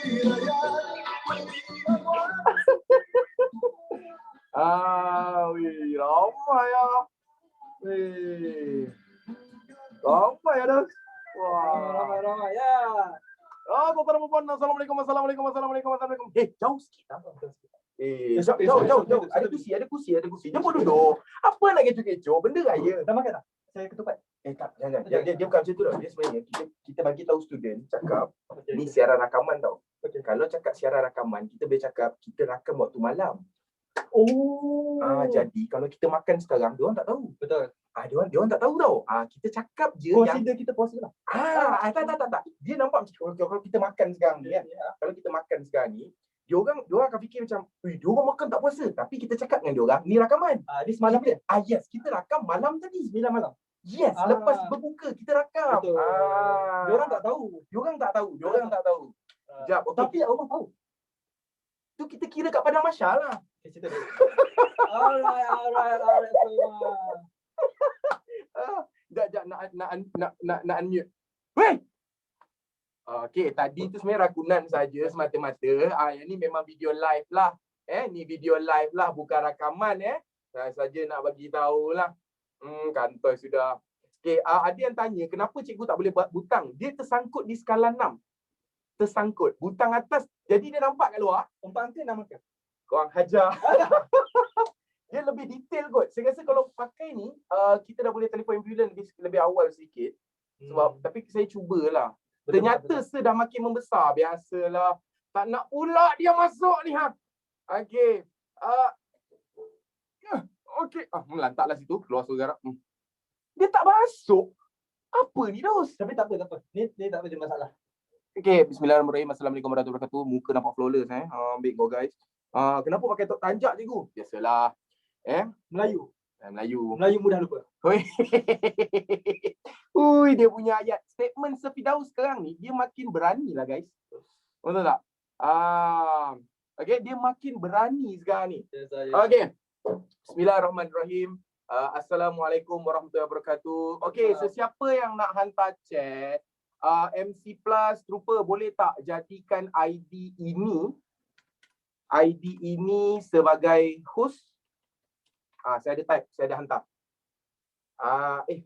Wih, ramai ya. Wih. Ramai ya, Dos. Wah. Ramai ya. Tuan-tuan, assalamualaikum. Jauh sikit. Jauh. Ada kursi. Jemput duduk. Apa nak kecoh-kecoh? Benda raya. Dah makan tak? Saya ketupat. Tak, jangan. Dia bukan macam tu tau. Dia sebenarnya kita bagi tahu student cakap ni siaran rakaman tau. Kalau cakap siaran rakaman, kita boleh cakap kita rakam waktu malam. Jadi kalau kita makan sekarang, dia orang tak tahu. Betul. Dia orang tak tahu tau. Kita cakap je Consider kita puasa lah. Tak. Dia nampak macam kalau kita makan sekarang ni kan. Kalau kita makan sekarang ni, dia orang akan fikir macam, dia orang makan tak puasa. Tapi kita cakap dengan dia orang, ni rakaman. Ni semalam dia. Yes, kita rakam malam tadi. 9 malam. Yes, lepas berbuka kita rakam. Betul. Dia orang tak tahu. Dia orang tak tahu. Sekejap, okey. Tapi Allah tahu. Tu kita kira kat Padang Masyar lah. Cerita dia. Alright. Sekejap nak unmute. Weh! Okey, tadi tu sebenarnya rakunan saja semata-mata. Yang ni memang video live lah. Ni video live lah, bukan rakaman Saya saja nak bagi tahulah. Kantoi sudah. Okey, ada yang tanya kenapa cikgu tak boleh buat butang? Dia tersangkut di skala 6. Tersangkut. Butang atas. Jadi dia nampak kat luar. Empat angka 6 angka. Korang hajar. Dia lebih detail kot. Saya rasa kalau pakai ni, kita dah boleh telefon ambulans lebih awal sikit. Sebab tapi saya cubalah. Ternyata dah makin membesar. Biasalah. Tak nak pula dia masuk ni. Okey. Okey. Melantaklah situ. Keluar suara garap. Dia tak masuk. Apa ni, Dos? Tapi tak apa. Ni tak ada masalah. Okey. Bismillahirrahmanirrahim. Assalamualaikum warahmatullahi wabarakatuh. Muka nampak flawless. Ambil go guys. Kenapa pakai tok tanjak, cikgu? Biasalah. Melayu mudah lupa. Dia punya ayat statement Firdaus sekarang ni dia makin berani lah guys. Betul tak? Okey, dia makin berani sekarang ni. Okey. Bismillahirrahmanirrahim. Assalamualaikum warahmatullahi wabarakatuh. Okey, sesiapa yang nak hantar chat MC Plus Trooper boleh tak jadikan ID ini sebagai host? Saya ada type, saya ada hantar.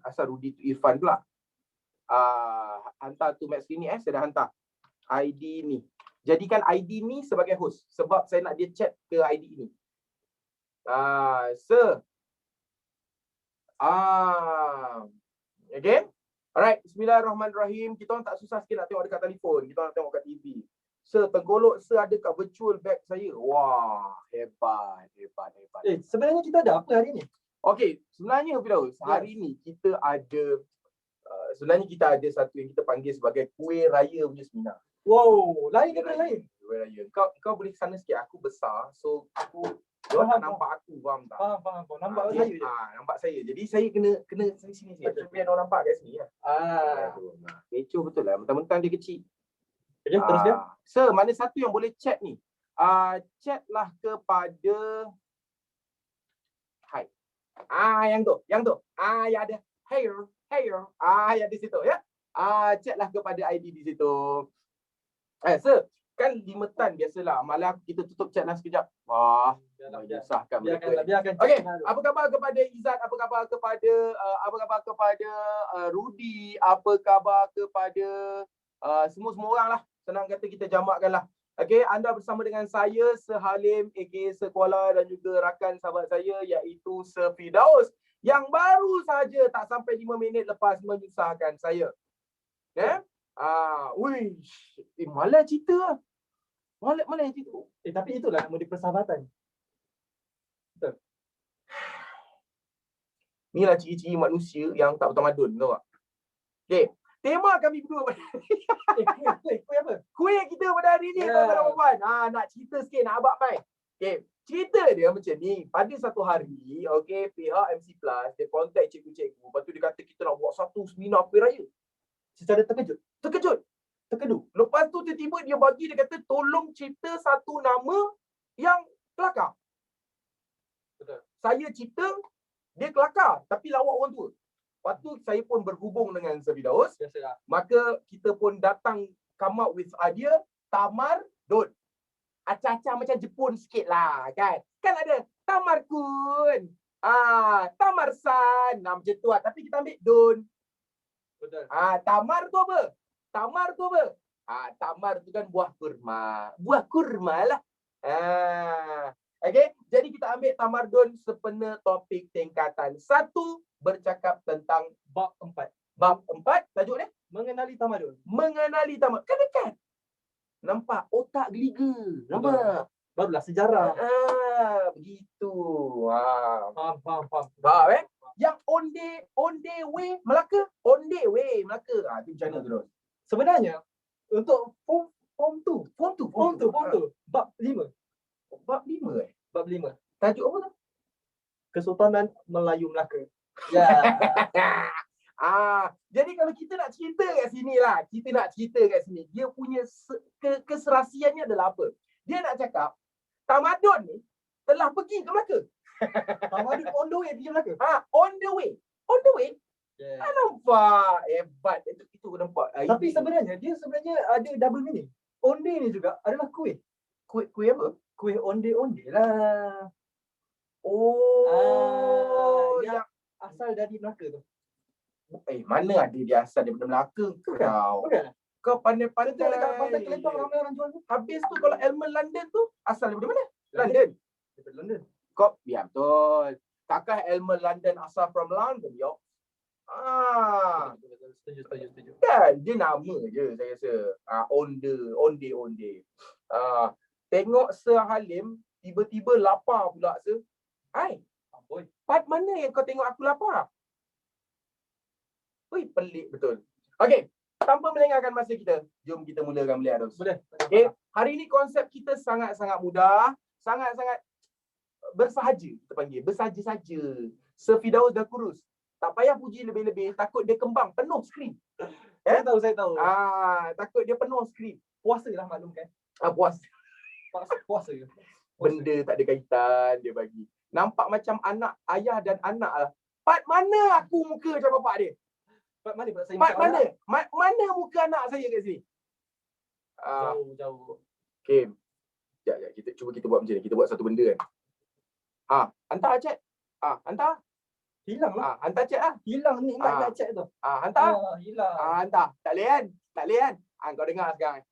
Asal Rudy tu Irfan pula. Hantar tu Max ni saya dah hantar. ID ni. Jadikan ID ni sebagai host sebab saya nak dia chat ke ID ini. Sir. Okay. Alright, bismillahirrahmanirrahim. Kita orang tak susah sikit nak tengok dekat telefon. Kita orang nak tengok kat TV. Sir, tenggolok sir ada kat virtual bag saya. Wah, hebat. Sebenarnya kita ada apa hari ni? Okey, sebenarnya Firdaus, hari ni kita ada satu yang kita panggil sebagai kuih raya punya seminar. Wow, lain ke lain? Kuih raya. Kau boleh sana sikit, aku besar. So dia tak nampak aku, faham tak? Faham. Nampak saya je. Nampak saya. Jadi saya kena sini. Biar orang nampak kat sini lah. Kecoh betul lah. Mentang-mentang dia kecil. Okay, terus dia. Sir, mana satu yang boleh chat ni? Chatlah kepada Hai. Yang tu. Yang ada. Hey. Yang di situ ya. Chatlah kepada ID di situ. Sir, kan 5 tan biasalah. Malah kita tutup chat lah sekejap. Wah, menyusahkan mereka. Biarkan. Okey, apa khabar kepada Izzat? Apa khabar kepada Rudy? Apa khabar kepada semua orang lah. Senang kata kita jamakkanlah. Okey, anda bersama dengan saya Sehalim aka Sekuala dan juga rakan sahabat saya iaitu Firdaus yang baru saja tak sampai 5 minit lepas menyusahkan saya. Malah cerita lah. Malah yang cerita. Tapi itulah nama dia persahabatan. Betul. Inilah ciri-ciri manusia yang tak bertamadun, tahu tak? Okey. Tema kami berdua pada kuih apa? Kuih kita pada hari ni, tuan-tuan. Nak cerita sikit, nak abak pai. Okey, cerita dia macam ni. Pada satu hari, pihak MC Plus dia contact cikgu-cikgu. Lepas tu dia kata kita nak buat satu seminar kuih raya. Secara terkejut. Terkedu. Lepas tu tiba-tiba dia bagi, dia kata tolong cipta satu nama yang kelakar. Betul. Saya cipta, dia kelakar tapi lawak orang tua. Lepas tu saya pun berhubung dengan Firdaus. Maka kita pun datang come up with idea Tamar Don. Acah-acah macam Jepun sikit lah kan. Kan ada Tamarkun. Tamarsan. Macam tu lah. Tapi kita ambil Don. Betul. Tamar tu apa? Tamar tu apa? Tamar tu kan buah kurma. Buah kurma lah. Okay. Jadi kita ambil tamardun sepena topik tingkatan 1 bercakap tentang Bab 4. bab 4. Tajuk dia? Mengenali tamadun. Mengenali tamadun. Kan dekat. Nampak? Otak geliga. Nampak? Barulah sejarah. Begitu. Faham. Faham Yang onde way Melaka. Onde way Melaka. Itu macam mana tu, Dos? Sebenarnya untuk form 2. Form tu. Bab 5. Bab 5 Bab 5. Tajuk apa tu? Kesultanan Melayu Melaka. Ya. Jadi kalau kita nak cerita kat sini lah, dia punya keserasiannya adalah apa? Dia nak cakap tamadun ni telah pergi ke Melaka. Tamadun on the way pergi Melaka. On the way. Yeah. Nampak hebat itu nampak. Tapi sebenarnya dia ada double meaning. Onde ni juga adalah kuih. Kuih apa? Kuih onde lah. Yang asal dari Melaka tu. mana ada dia asal daripada Melaka kau. Bukan. Kau pandai-pandai. Betul dekat Pantai Kelentong ramai orang jual tu. Habis tu kalau Elmer London tu asal daripada mana? London. Daripada London. Kau ya betul. Takkan Elmer London asal from London, yo. Betul. Setuju. Kan dia nama je saya rasa. Onde. Tengok Sir Halim tiba-tiba lapar pula Sir. Amboi. Part mana yang kau tengok aku lapar? Oi, pelik betul. Okey, tanpa melengahkan masa kita, jom kita mulakan beliau Dos. Boleh. Okey, hari ini konsep kita sangat-sangat mudah, sangat-sangat bersahaja kita panggil, bersahaja saja. Sir Firdaus dah kurus. Tak payah puji lebih-lebih, takut dia kembang penuh skrin. Saya tahu. Takut dia penuh skrin. Puasa lah maklum kan. Puas. Puasa. Benda tak ada kaitan dia bagi. Nampak macam anak ayah dan anak lah. Part mana aku muka macam bapak dia? Part mana pula saya? Part mana? Mana muka anak saya kat sini? Jauh. Okay. Sekejap. Kita buat macam ni. Kita buat satu benda kan. Hantar chat. Hantar. Hilang lah. Hantar chat lah. Hilang nikmat nak chat tu. Hantar. Hilang. Hantar. Tak boleh kan? Kau dengar sekarang.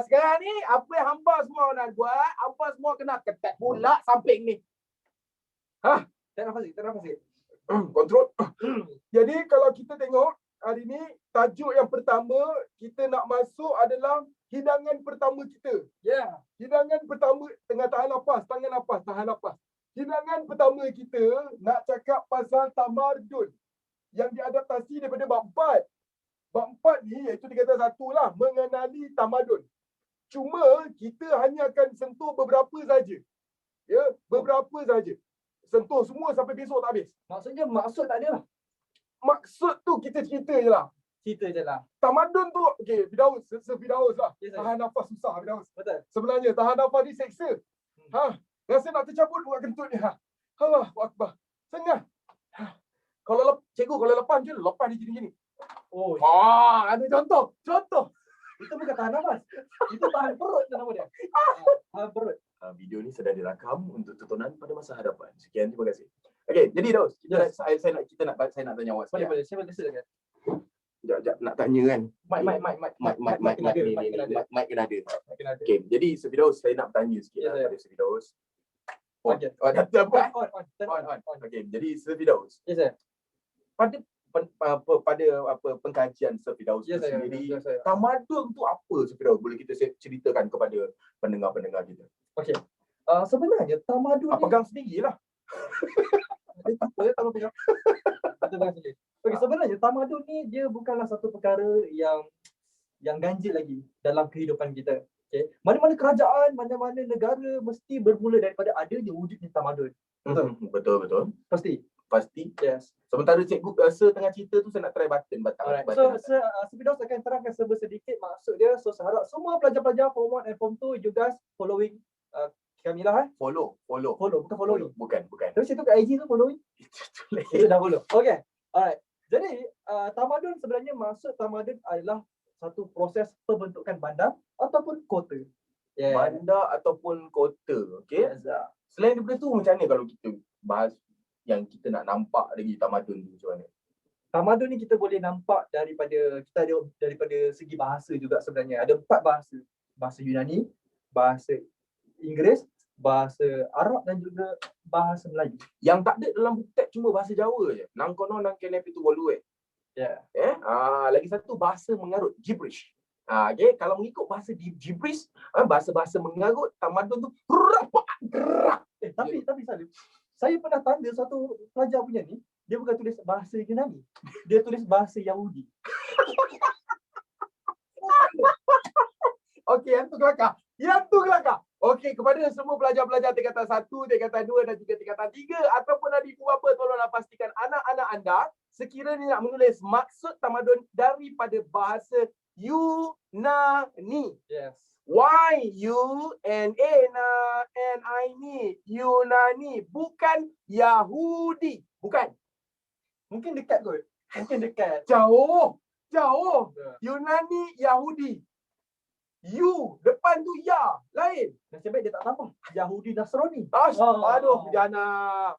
Sekarang ni apa yang hamba semua nak buat, hamba semua kena ketat pula samping ni. Tak nafas sikit. Kontrol. Jadi kalau kita tengok hari ni tajuk yang pertama kita nak masuk adalah hidangan pertama kita. Ya. Hidangan pertama tengah tahan nafas. Hidangan pertama kita nak cakap pasal tamardun yang diadaptasi daripada bab 4. Bab 4 ni iaitu tingkatan 1 lah, mengenali tamadun. Cuma kita hanya akan sentuh beberapa saja. Ya, beberapa saja. Sentuh semua sampai besok tak habis. Maksudnya maksud tak ada lah. Maksud tu kita cerita je lah. Cerita je lah. Tamadun tu, okey, Firdaus lah. Yes, Tahan nafas susah Firdaus. Betul. Sebenarnya tahan nafas ni seksa. Rasa nak tercabut buat kentut ni. Allahu Akbar. Sengah. Cikgu kalau lepas je, lepas dia jadi macam ni. Ada contoh. Itu bukan tahan nafas. Itu tahan perut nama dia. Tahan perut. Video ni sedang dirakam untuk tontonan pada masa hadapan. Sekian, terima kasih. Okey, jadi Daus, saya nak tanya awak. Boleh. Saya boleh silakan. Sekejap nak tanya kan. Mic kena ada. Okey, jadi Sir Firdaus saya nak bertanya sikit pada Sir Firdaus. On. Okey, jadi Sir Firdaus. Ya saya. Pada pengkajian Sir Firdaus sendiri, tamadun tu apa Sir Firdaus? Boleh kita ceritakan kepada pendengar-pendengar kita? Okey. Sebenarnya tamadun ni pegang sendirilah. Boleh tolong pegang. Okey, sebenarnya tamadun ni dia bukanlah satu perkara yang ganjil lagi dalam kehidupan kita. Okey. Mana-mana kerajaan, mana-mana negara mesti bermula daripada adanya wujudnya tamadun. Betul. Pasti. Yes. Sementara cikgu rasa tengah cerita tu saya nak try button. Alright. So Firdaus akan terangkan sedikit maksud dia. So saya harap semua pelajar-pelajar form 1 and form 2 you guys following kami lah. Follow, bukan following. Bukan. Tapi situ kat IG tu following. Itu dah follow. Okay. Alright. Jadi tamadun sebenarnya maksud tamadun adalah satu proses pembentukan bandar ataupun kota. bandar ataupun kota. Okey. Selain daripada tu, macam mana kalau kita bahas yang kita nak nampak lagi tamadun tu macam mana? Tamadun ni kita boleh nampak daripada segi bahasa juga sebenarnya. Ada 4 bahasa. Bahasa Yunani, bahasa Inggeris, bahasa Arab dan juga bahasa Melayu. Yang tak ada dalam buku teks cuma bahasa Jawa je. Nang kono nang kene pitu bolu lagi satu bahasa mengarut, gibberish. Okay, kalau mengikut bahasa gibberish, bahasa-bahasa mengarut tamadun tu tapi Salim, saya pernah tanda satu pelajar punya ni, dia bukan tulis bahasa Yunani, dia tulis bahasa Yahudi. Okey, yang tu kelakar. Yang tu kelakar. Okey, kepada semua pelajar-pelajar tingkatan 1, tingkatan 2 dan juga tingkatan 3 ataupun ada ibu bapa, tolonglah pastikan anak-anak anda sekiranya nak menulis maksud tamadun daripada bahasa Yunani. Yes. Y-U-N-A-N-I-N, Yunani, bukan Yahudi. Bukan. Mungkin dekat kot. Mungkin dekat. Jauh. Yunani, Yahudi. Depan tu ya, lain. Nasib baik dia tak tambah Yahudi Nasrani. Aduh, jana.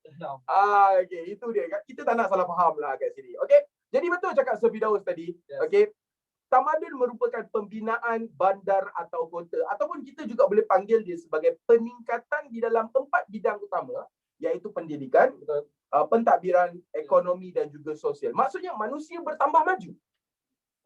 Okey, itu dia. Kita tak nak salah faham lah kat sini. Okey. Jadi betul cakap Sir Firdaus tadi. Yes. Okey. Tamadun merupakan pembinaan bandar atau kota, ataupun kita juga boleh panggil dia sebagai peningkatan di dalam 4 bidang utama, iaitu pendidikan, pentadbiran, ekonomi dan juga sosial. Maksudnya manusia bertambah maju.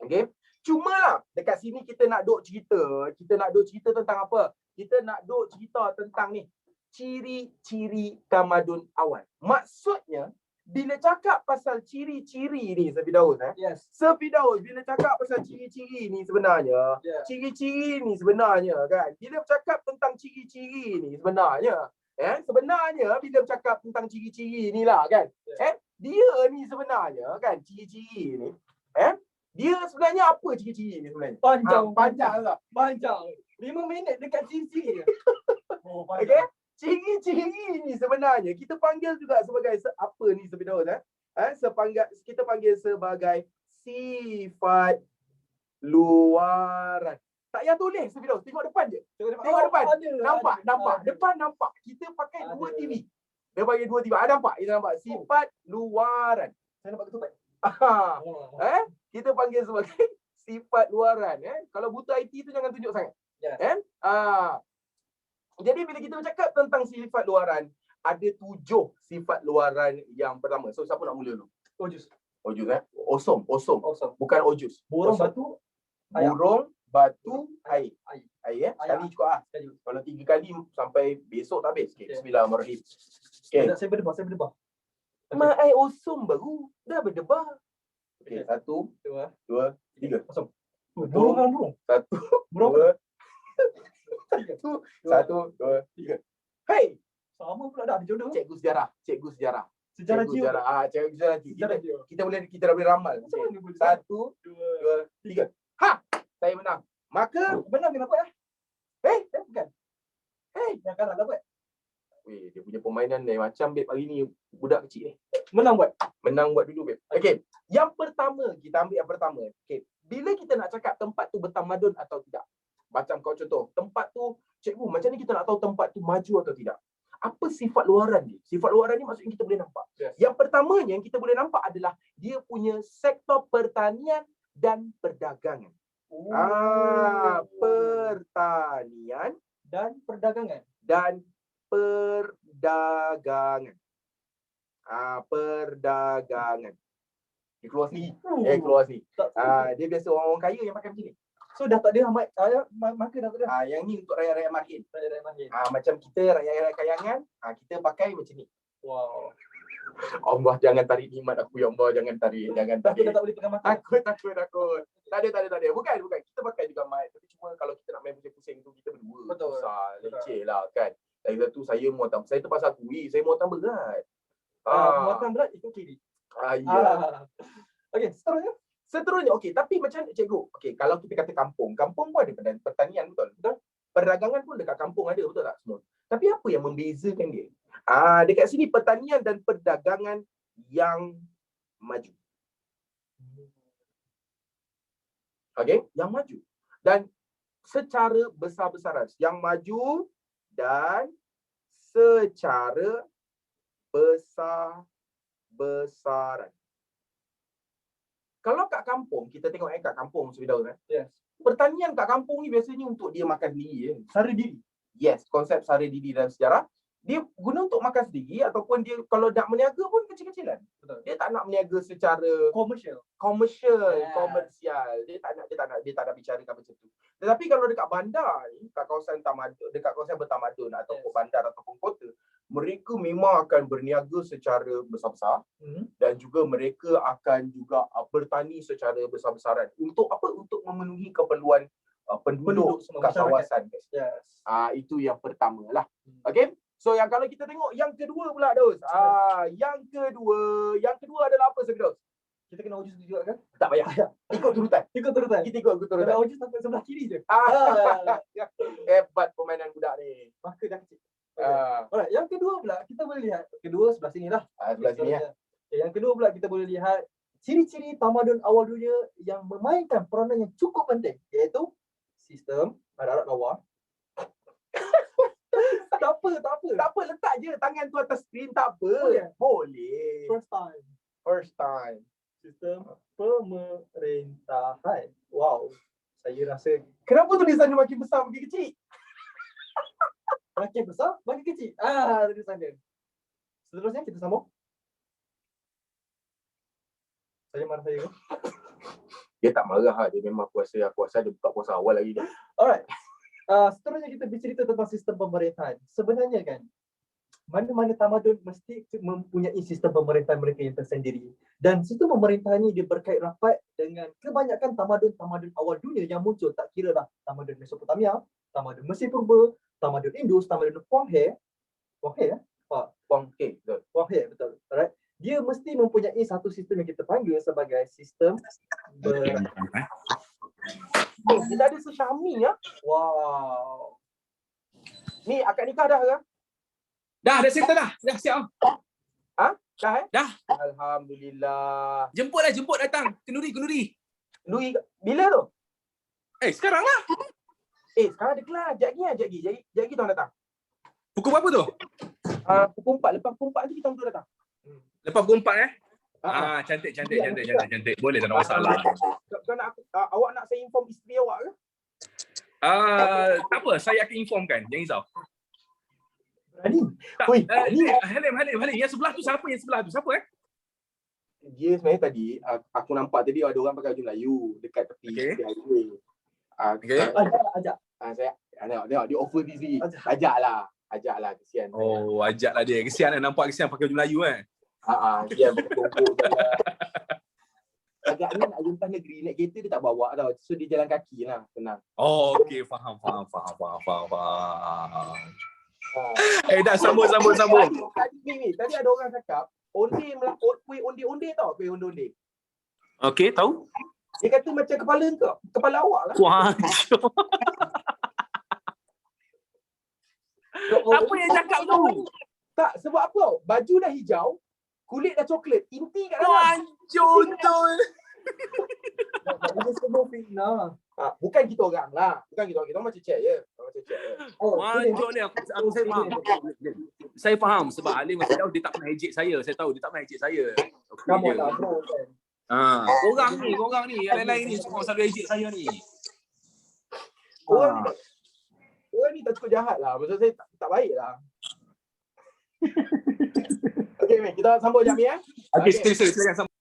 Okey. Cumalah dekat sini kita nak duk cerita tentang apa? Kita nak duk cerita tentang ni, ciri-ciri tamadun awal. Maksudnya bila cakap pasal ciri-ciri ni, Sir Firdaus, Yes. Sir Firdaus, bila cakap pasal ciri-ciri ni sebenarnya, ciri-ciri ni sebenarnya kan, bila bercakap tentang ciri-ciri ni sebenarnya, sebenarnya bila bercakap tentang ciri-ciri ni lah kan, dia ni sebenarnya kan, ciri-ciri ni, dia sebenarnya apa ciri-ciri ni sebenarnya? Panjang lah. Panjang. 5 minit dekat ciri-ciri je. Okey. Ciri-ciri ni sebenarnya kita panggil juga sebagai apa ni sebenarnya? Kita panggil sebagai sifat luaran. Tak payah tulis Firdaus, tengok depan je. Tengok depan. Nampak. Depan nampak. Kita pakai 2 TV. Dia panggil 2 TV. Nampak? Kita nampak sifat luaran. Saya nampak ketupat. Kita panggil sebagai sifat luaran. Kalau buta IT tu jangan tunjuk sangat. Jadi bila kita bercakap tentang sifat luaran, ada 7 sifat luaran yang pertama. So siapa nak mula dulu? Ojus. Osom. Bukan ojus. Burung, batu, air. Air. Sekali cukup lah. Kalau 3 kali sampai besok tak habis. Okay. Bismillahirrahmanirrahim. Okay. Saya berdebar. Mai osom baru. Dah berdebar. Okay. 1, 2, 3. Kosong. Burung. 1, 2, 1, 2, 3. Hey! Sama pula dah jodoh. Cikgu sejarah. Sejarah jiwa. Cikgu sejarah. Kita dah boleh ramal. 1, 2, 3. Saya menang. Maka menang dia dapat bukan. Yang kalah dapat. Dia punya permainan ni macam babe hari ni budak kecil ni. Menang buat dulu babe. Okey. Yang pertama, kita ambil yang pertama. Okey. Bila kita nak cakap tempat tu bertamadun atau tidak. Macam kau contoh, tempat tu, cikgu, macam ni kita nak tahu tempat tu maju atau tidak? Apa sifat luaran dia? Sifat luaran ni maksudnya kita boleh nampak. Yes. Yang pertamanya yang kita boleh nampak adalah dia punya sektor pertanian dan perdagangan. Pertanian dan perdagangan. Perdagangan. Dia keluar sini. Dia biasa orang-orang kaya yang pakai macam ni. So dah tak ada maka dah tak ada. Yang ni untuk rakyat-rakyat marhin. Macam kita rakyat-rakyat kayangan, kita pakai macam ni. Wow. Allah jangan tarik nikmat aku, ya Allah, jangan tarik. Takut dah tak boleh pegang mata. Takut. Tak ada. Bukan. Kita pakai juga mic. Tapi cuma kalau kita nak main pusing-pusing tu kita berdua. Betul. Susah, leceh lah kan. Lagi satu saya muatan. Saya terpaksa akui, saya muatan berat. Muatan berat ikut kiri. Ya. Okey, Seterusnya, okey. Tapi macam mana cikgu? Okey, kalau kita kata kampung pun ada pertanian, betul? Perdagangan pun dekat kampung ada, betul tak semua? Tapi apa yang membezakan dia? Dekat sini pertanian dan perdagangan yang maju. Okey, yang maju. Dan secara besar-besaran. Yang maju dan secara besar-besaran. Kalau kat kampung, kita tengok kat kampung Firdaus Yes. pertanian kat kampung ni biasanya untuk dia makan sendiri. Sara diri. Yes, konsep sara diri dalam sejarah. Dia guna untuk makan sendiri ataupun dia kalau nak berniaga pun kecil-kecilan. Betul. Dia tak nak berniaga secara Komersial. komersial. Dia tak nak bicarakan macam tu. Tetapi kalau dekat bandar ni, dekat kawasan bertamadun ataupun bandar ataupun kota, mereka memang akan berniaga secara besar-besar dan juga mereka akan juga bertani secara besar-besaran. Untuk apa? Untuk memenuhi keperluan penduduk kat kawasan. Yes. Itu yang pertama lah. Okay. So yang kalau kita tengok yang kedua pula Dos. Yang kedua adalah apa Firdaus? Kita kena wujud juga kan? Tak payah. Ikut turutan. Kita ikut turutan. Kalau wujud sampai sebelah kiri je. Hebat permainan budak ni. Maka dah kecil. Alright, yang kedua pula kita boleh lihat. Kedua sebelah sini lah. Sebelah sini ya. Yang kedua pula kita boleh lihat ciri-ciri tamadun awal dunia yang memainkan peranan yang cukup penting, iaitu sistem harap bawah. Tak apa, letak je tangan tu atas skrin, tak apa. Boleh. First time. Sistem pemerintahan. Wow. Saya rasa Kenapa tulisan dia makin besar makin kecil? makin besar, makin kecil. Tulisan dia. Seterusnya kita sambung. Saya marah saya. Dia tak marah, dia memang kuasa dia buka puasa awal lagi dia. Alright. Seterusnya kita bercerita tentang sistem pemerintahan. Sebenarnya kan, mana-mana tamadun mesti mempunyai sistem pemerintahan mereka yang tersendiri. Dan sistem pemerintahan ini dia berkait rapat dengan kebanyakan tamadun-tamadun awal dunia yang muncul. Tak kira lah tamadun Mesopotamia, tamadun Mesir Purba, tamadun Indus, tamadun Wanghe, betul. Alright. Dia mesti mempunyai satu sistem yang kita panggil sebagai sistem Kita ada Syami ya. Wow. Ni akad nikah dah ke? Dah settle dah. Dah siap. Dah Dah. Alhamdulillah. Jemput datang. Kenduri. Lui bila tu? Sekarang lah. Sekarang ada kelas. Jap lagi tuan datang. Pukul berapa tu? Pukul 4. Lepas pukul 4 nanti kita orang datang. Lepas pukul 4 cantik. Boleh, tak ada masalah. Kau nak awak nak saya inform isteri awak ke? Tak apa, saya akan informkan. Jangan risau. Berani. Halim. Yang sebelah tu siapa? Dia sebenarnya tadi aku nampak tadi ada orang pakai baju Melayu dekat tepi highway. Ajak. Saya tengok dia offer diri. Ajaklah kesian. Ajaklah dia. Kesian nampak pakai baju Melayu Dia berkumpul. Agaknya nak jumpa negeri, naik kereta dia tak bawa tau. So dia jalan kaki lah, tenang. Okey, faham. Dah sambung. Tadi ada orang cakap kuih onde tau, kuih onde. Okey, tahu? Dia kata macam kepala awak lah. Wah. Apa yang cakap tu? Tak, sebab apa tau? Baju dah hijau, kulit dah coklat, inti kat dalam. Wancur tu. Ini semua fitnah. Bukan kita orang lah. Kita macam cek je. Wancur ni aku faham. Saya faham sebab Alim masih tahu dia tak pernah ejek saya. Saya tahu dia tak pernah ejek saya. Kamu tak bro kan. Korang ni, yang lain-lain ni semua selalu ejek saya ni. Orang ni tak cukup jahat lah. Maksud saya tak baik lah. Okay, kita sambung jap ni Okay, silakan sambung.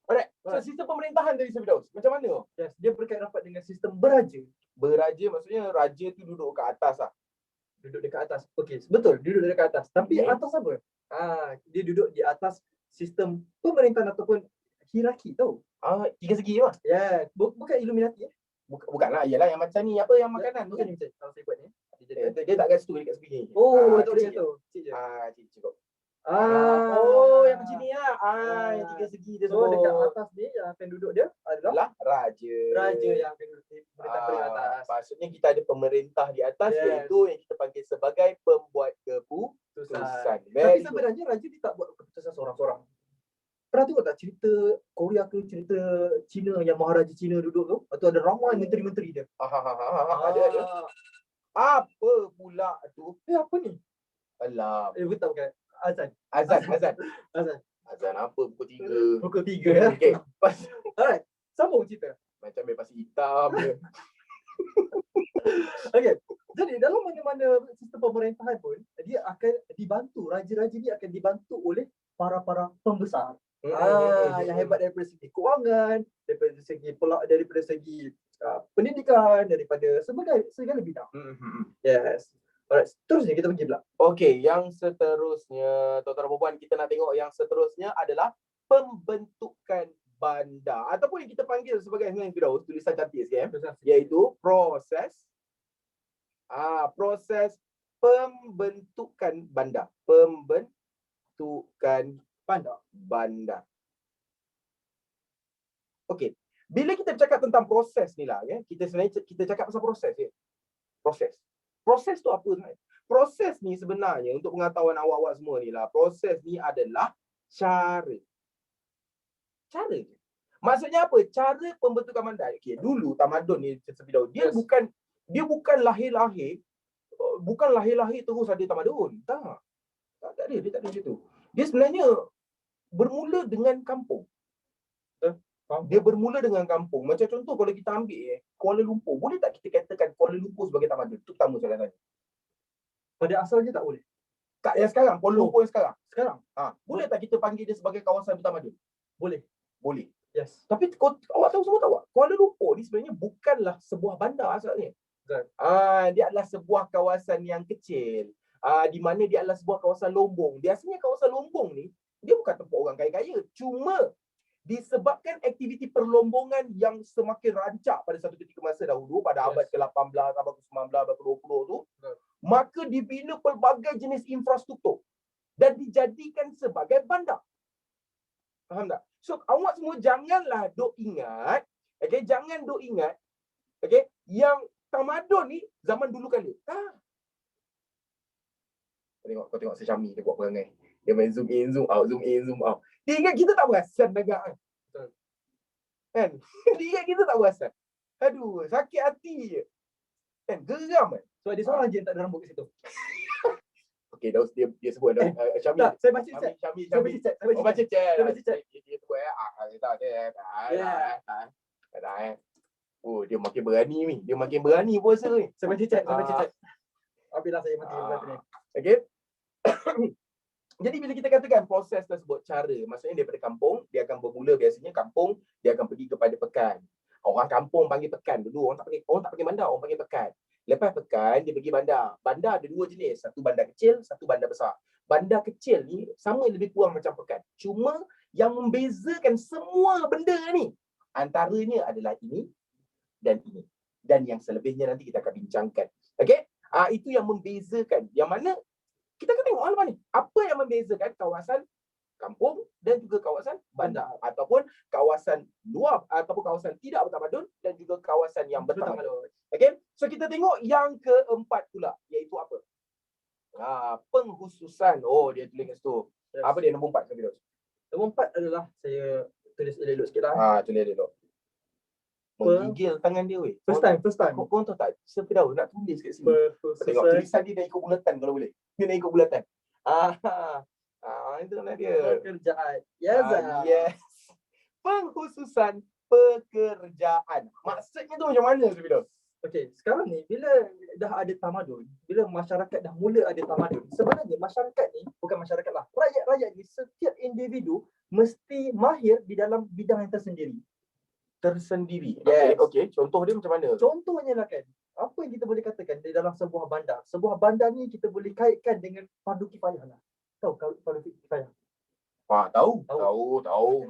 Alright. So sistem pemerintahan dari Firdaus, macam mana? Yes, dia berkait rapat dengan sistem beraja. Beraja maksudnya raja tu duduk kat atas lah. Duduk dekat atas. Okey, betul, duduk dekat atas. Tapi atas apa? Dia duduk di atas sistem pemerintahan ataupun hierarki tau. Tiga segi lah. Ya, bukan Illuminati Bukanlah, ialah yang macam ni apa yang makanan bukan macam kalau saya buat ni. Dia tak kat situ, dia kat segi ni. Betul dia tu. Cik je. Cukup. Yang macam ni lah. Yang tiga segi dia So semua. dekat atas ni yang akan duduk dia adalah raja. Raja yang akan duduk di pemerintahan paling atas. Maksudnya kita ada pemerintah di atas, iaitu yang kita panggil sebagai pembuat keputusan. Tapi sebenarnya raja dia tak buat keputusan seorang-seorang. pernah tengok tak cerita Korea ke cerita Cina yang Maharaja Cina duduk tu? Atau ada ramai menteri-menteri dia. Ada. Apa pula tu? Apa ni? Alah. Betul bukan? Azan. Azan apa pukul 3? Pukul 3 ya. Okay. Alright. Sambung cerita. Macam ambil pasir hitam je. Okay. Jadi dalam mana-mana sistem pemerintahan pun, dia akan dibantu, raja-raja ni akan dibantu oleh para pembesar. Yang hebat daripada segi kewangan, daripada segi pendidikan, daripada segala bidang. Yes. Alright, seterusnya kita pergi pula. Okey, yang seterusnya, tuan-tuan dan puan, kita nak tengok yang seterusnya adalah pembentukan bandar ataupun yang kita panggil sebagai Firdaus, tulisan cantik sikit iaitu proses pembentukan bandar. Pembentukan bandar. Okey. Bila kita cakap tentang proses ni lah, ya, kita cakap pasal proses je. Proses tu apa sebenarnya? Proses ni sebenarnya untuk pengetahuan awak-awak semua ni lah, proses ni adalah cara je. Maksudnya apa? Cara pembentukan bandar. Okey, dulu tamadun ni seperti dahulu. Dia bukan lahir-lahir terus ada tamadun. Tak ada, dia tak ada macam tu. Dia sebenarnya bermula dengan kampung. Dia bermula dengan kampung. Macam contoh kalau kita ambil Kuala Lumpur, boleh tak kita katakan Kuala Lumpur sebagai tamadun? Itu pertama soalan saya. Pada asalnya tak boleh. Kat yang sekarang, Kuala Lumpur yang sekarang. Boleh tak kita panggil dia sebagai kawasan bertamadun? Boleh. Yes. Tapi awak tahu semua tak? Kuala Lumpur ni sebenarnya bukanlah sebuah bandar asalnya. Dia adalah sebuah kawasan yang kecil. Di mana dia adalah sebuah kawasan lombong. Biasanya kawasan lombong ni dia bukan tempat orang kaya-kaya. Cuma disebabkan aktiviti perlombongan yang semakin rancak pada satu ketika masa dahulu pada abad ke-18, abad ke-19, abad ke-20 tu, maka dibina pelbagai jenis infrastruktur dan dijadikan sebagai bandar. Faham tak? So awak semua janganlah duk ingat, jangan duk ingat yang tamadun ni zaman dulu kali. Kau tengok Syami dia buat perangai. Dia main zoom in, zoom out, zoom in, zoom out. Dia ingat kita tak perasan agak kan? Betul. Kan? Dia ingat kita tak perasan. Aduh, sakit hati je. Kan? Geram kan? Sebab dia seorang je yang tak ada rambut kat situ. Okey, dia sebut dah. Syami. Tak, saya baca chat. Syami. Saya baca chat. Dia sebut dia makin berani ni. Dia makin berani puasa ni. Saya baca chat. Habislah saya mati berkata ni. Okey. Jadi bila kita katakan proses tersebut, cara, maksudnya daripada kampung, dia akan bermula biasanya kampung, dia akan pergi kepada pekan. Orang kampung panggil pekan dulu, orang tak panggil bandar, orang panggil pekan. Lepas pekan, dia pergi bandar. Bandar ada dua jenis, satu bandar kecil, satu bandar besar. Bandar kecil ni sama lebih kurang macam pekan. Cuma yang membezakan semua benda ni, antaranya adalah ini dan ini. Dan yang selebihnya nanti kita akan bincangkan. Okey? Itu yang membezakan. Yang mana kita akan tengok halaman ni. Apa yang membezakan kawasan kampung dan juga kawasan bandar ataupun kawasan luar ataupun kawasan tidak bertamadun dan juga kawasan yang bertamadun. Okey? So kita tengok yang keempat pula, iaitu apa? Pengkhususan. Oh, dia tulis kat situ. Yes. Apa dia nombor 4 sekali tu? Nombor 4 adalah saya tulis elok sikitlah. Tulis elok. Menggigil tangan dia weh. First time. Kau tahu tak? Firdaus nak tulis kat sini. Tengok tulisan dia dah ikut bulatan kalau boleh. Dia nak ikut bulatan. Itulah dia. Pekerjaan. Yes. Pengkhususan pekerjaan. Maksudnya tu macam mana Firdaus? Okey, sekarang ni bila dah ada tamadun, bila masyarakat dah mula ada tamadun, sebenarnya masyarakat ni, bukan masyarakat lah, rakyat-rakyat ni, setiap individu mesti mahir di dalam bidang yang tersendiri. Yes. Okey. Contoh dia macam mana? Contohnya lah kan, apa yang kita boleh katakan di dalam sebuah bandar. Sebuah bandar ni kita boleh kaitkan dengan fardu kifayah lah. Tahu fardu kifayah? Tahu.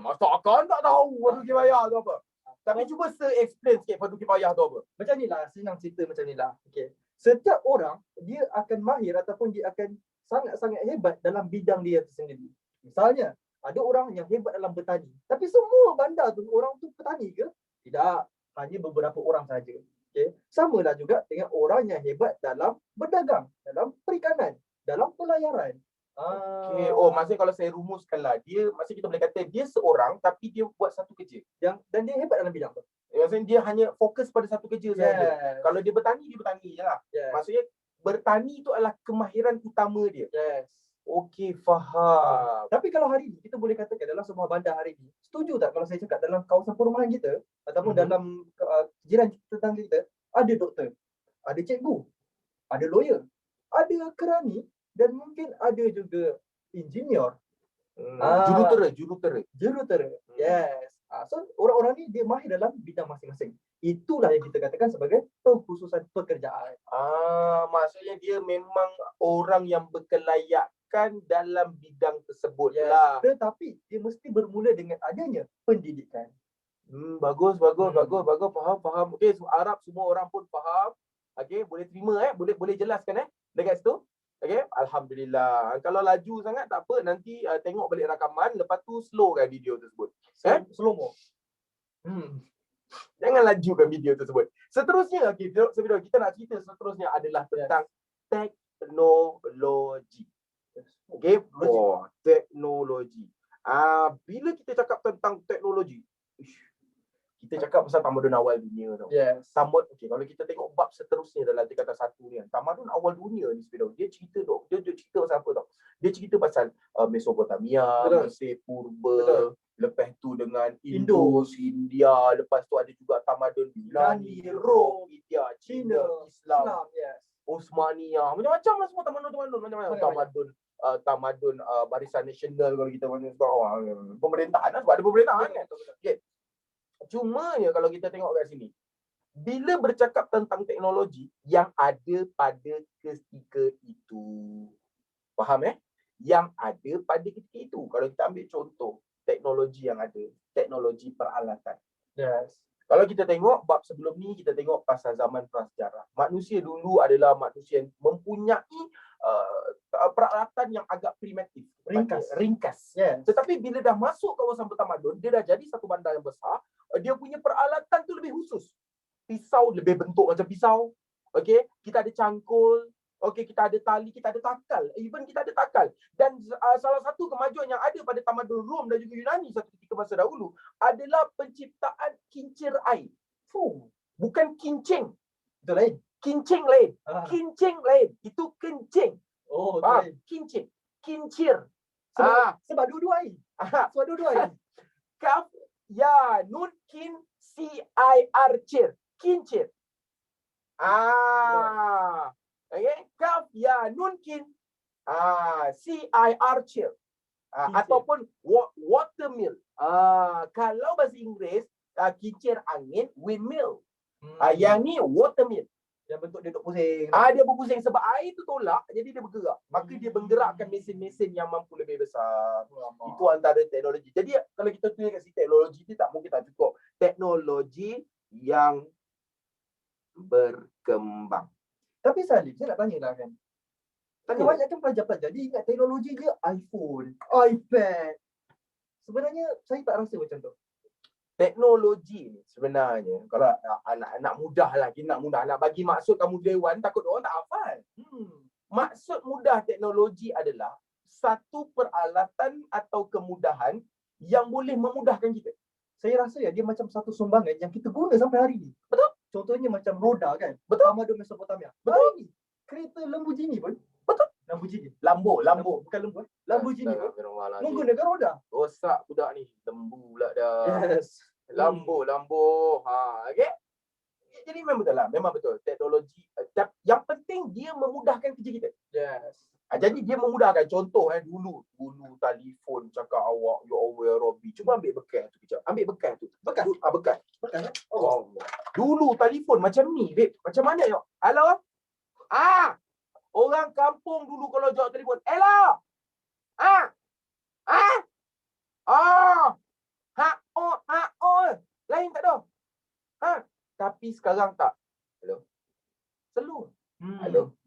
Masakan tak tahu fardu kifayah tu apa? Tapi cuba explain sikit fardu kifayah tu apa. Macam ni lah, senang cerita macam ni lah. Okay. Setiap orang, dia akan mahir ataupun dia akan sangat-sangat hebat dalam bidang dia tersendiri. Misalnya, ada orang yang hebat dalam bertani. Tapi semua bandar tu, orang tu petani ke? Tidak. Hanya beberapa orang saja. Okay. Sama lah juga dengan orang yang hebat dalam berdagang, dalam perikanan, dalam pelayaran. Okay. Oh, maksudnya kalau saya rumuskanlah, dia maksudnya kita boleh kata dia seorang tapi dia buat satu kerja. Dan dia hebat dalam bidang tu. Maksudnya dia hanya fokus pada satu kerja saja. Yes. Kalau dia bertani je lah. Yes. Maksudnya bertani itu adalah kemahiran utama dia. Yes. Okey, faham. Tapi kalau hari ni kita boleh katakan dalam sebuah bandar hari ni, setuju tak kalau saya cakap dalam kawasan perumahan kita ataupun dalam jiran tetangga kita ada doktor, ada cikgu, ada lawyer, ada kerani dan mungkin ada juga engineer. Jurutera. Yes. So orang-orang ni dia mahir dalam bidang masing-masing. Itulah yang kita katakan sebagai pengkhususan pekerjaan. Maksudnya dia memang orang yang berkelayakan dalam bidang tersebut Yes. lah. Tetapi dia mesti bermula dengan adanya pendidikan. Bagus. Faham. Okey, Arab semua orang pun faham. Okey, boleh terima boleh jelaskan dekat situ. Okey, alhamdulillah. Kalau laju sangat tak apa, nanti tengok balik rakaman, lepas tu slowkan video tersebut. Slow mo. Jangan lajukan video tersebut. Seterusnya, okey, kita nak cerita seterusnya adalah tentang teknologi. Okey, teknologi. Bila kita cakap tentang teknologi, kita cakap pasal tamadun awal dunia tau. Yes. Okey, kalau kita tengok bab seterusnya dalam tingkatan 1 ni kan, tamadun awal dunia ni sebenarnya dia cerita pasal apa tau? Dia cerita pasal Mesopotamia, Mesir Purba, lepas tu dengan Indus, India, lepas tu ada juga tamadun Yunani, Rom, India, China, Islam, yes. Osmania, macam-macam lah semua tamadun, macam-macam tamadun barisan nasional kalau kita panggil pemerintahan lah, sebab ada pemerintahan kan. Okay. Cumanya kalau kita tengok kat sini, bila bercakap tentang teknologi yang ada pada ketika itu, faham yang ada pada ketika itu. Kalau kita ambil contoh teknologi yang ada, teknologi peralatan. Yes. Kalau kita tengok bab sebelum ni, kita tengok pasal zaman prasejarah. Manusia dulu adalah manusia yang mempunyai peralatan yang agak primitif, ringkas. Yes. Tetapi bila dah masuk kawasan bertamadun, dia dah jadi satu bandar yang besar, dia punya peralatan tu lebih khusus. Pisau lebih bentuk macam pisau. Okey, kita ada cangkul. Okey, kita ada tali, kita ada takal. Even kita ada takal. Dan salah satu kemajuan yang ada pada tamadun Rom dan juga Yunani satu ketika masa dahulu adalah penciptaan kincir air. Bukan kincing. Itu lain. Kincing lain. Kincing lain. Itu kencing. Oh, faham? Kincing. Kincir. Sebab dua-dua air. Sebab dua-dua air. Kaf, ya, nun, kin, C-I-R, cir. Kincir. Okay. Kaf, ya, nun, kin, C-I-R, cir. Ataupun watermill. Kalau bahasa Inggeris, kincir angin, windmill. Yang ni watermill. Yang bentuk dia duduk pusing. Dia berpusing sebab air tu tolak, jadi dia bergerak. Maka dia menggerakkan mesin-mesin yang mampu lebih besar. Itu antara teknologi. Jadi kalau kita tulis kat sini teknologi ni tak mungkin tak cukup. Teknologi yang berkembang. Tapi Salim, saya nak tanya lah kan. Kebanyakan pelajar-pelajar dia ingat teknologi dia iPhone, iPad. Sebenarnya saya tak rasa macam tu. Teknologi ni sebenarnya kalau nak mudah lagi, nak bagi maksud kamu dewan, takut orang tak hafal. Maksud mudah teknologi adalah satu peralatan atau kemudahan yang boleh memudahkan kita. Saya rasa dia macam satu sumbangan yang kita guna sampai hari ni. Betul? Contohnya macam roda kan. Betul. Tamadun Mesopotamia. Betul. Hari ni kereta Lamborghini pun. Betul. Lamborghini. Lambo. Bukan lembu. Lamborghini pun menggunakan roda. Rosak budak ni. Lembu pula dah. Yes. Lambo. Okey. Jadi memang betul. Teknologi yang penting dia memudahkan kerja kita. Yes. Jadi dia memudahkan. Contoh dulu telefon cakap awak ya Allah ya Rabbi. Cuba ambil bekas tu kejap. Ambil bekas tu. Bekas. Bekas. Oh. Dulu telefon macam ni, babe. Macam mana ya? Halo? Orang kampung dulu kalau jawab telefon, "Hello." Lain tak dah. Tapi sekarang tak. Hello. Slow. Hello.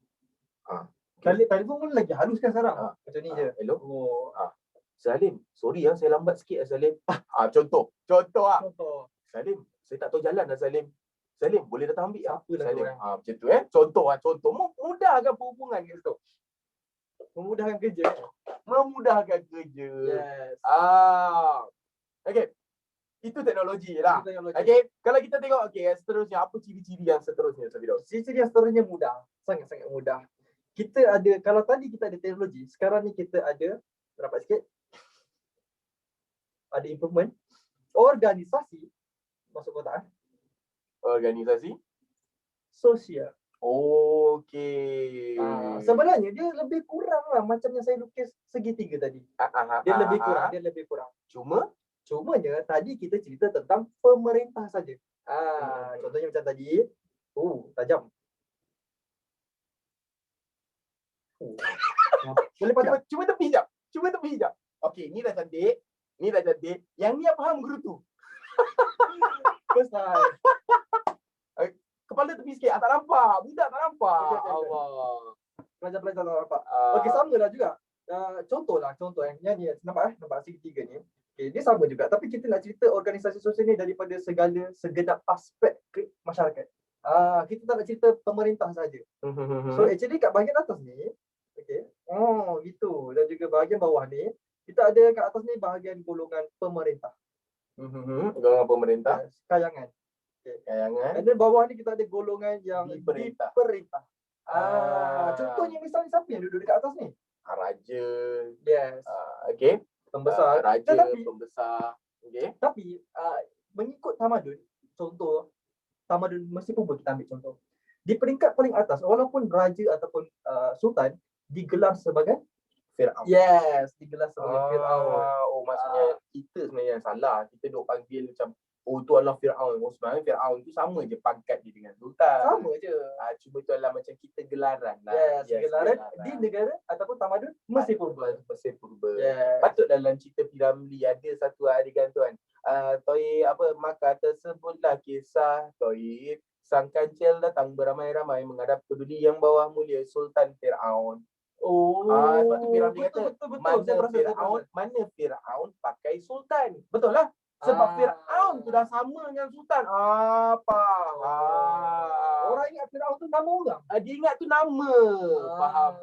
Telefon pun lagi haluskan sekarang. Macam ni je. Hello. Oh. Salim, sorry saya lambat sikit Salim. Contoh. Salim, saya tak tahu jalan Salim. Salim, boleh datang ambil Siapa lah Salim. orang? Macam tu contoh. Mudah kan perhubungan kat situ. Memudahkan kerja. Memudahkan kerja. Yes. Okay. Itu teknologi lah. Itu teknologi. Okay. Kalau kita tengok, okay, seterusnya, apa ciri-ciri yang seterusnya, Safidaus? Ciri-ciri yang seterusnya mudah. Sangat-sangat mudah. Kita ada, kalau tadi kita ada teknologi, sekarang ni kita ada, rapat sikit. Ada improvement. Organisasi, masuk kotak. Organisasi Sosial. okey. Sebenarnya dia lebih kurang lah macam yang saya lukis segitiga tadi. Dia lebih kurang. Cumanya tadi kita cerita tentang pemerintah saja. Contohnya macam tadi. Tajam. Boleh padam. Cuba tepi sekejap. Okey, ni dah cantik. Yang ni apa faham guru tu? Besar. Kepala tepi sikit. Tak nampak. Budak tak nampak. Okey. Allah. Pelajar-pelajar tak nampak. Okey, sama lah juga. Contoh yang ni nampak segitiga ni. Okay, dia sama juga. Tapi kita nak cerita organisasi sosial ni daripada segenap aspek masyarakat. Kita tak nak cerita pemerintah saja. So actually kat bahagian atas ni, okay. Gitu. Dan juga bahagian bawah ni, kita ada kat atas ni bahagian golongan pemerintah. Golongan pemerintah. Kayangan. Okay. Kayangan. Dan di bawah ni kita ada golongan yang Diperintah. Contohnya misalnya siapa yang duduk dekat atas ni? Raja. Yes. Okey. Pembesar. Raja, Tetapi, pembesar. Okey. Tapi mengikut tamadun, contoh tamadun Mesir Purba kita ambil contoh. Di peringkat paling atas, walaupun raja ataupun sultan digelar sebagai Firaun. yes, digelar sebagai Firaun. Maksudnya kita sebenarnya yang salah. Kita duk panggil macam tu adalah Firaun. Sebenarnya Firaun tu sama je pangkat dia dengan sultan. Sama je. Cuma tu adalah macam kita gelaran lah. Yes, gelaran di negara ataupun tamadun Mesir Purba. Mesir Purba. Yes. Patut dalam cerita Piramli ada satu adegan tuan. Maka tersebutlah kisah Toib. Sang kancil datang beramai-ramai menghadap peduli yang bawah mulia Sultan Firaun. Sebab tu Piramli kata mana Firaun pakai sultan. Betul lah. Sebab Firaun tu dah sama dengan sultan. Orang ingat Firaun tu nama orang. Dia ingat tu nama. Faham.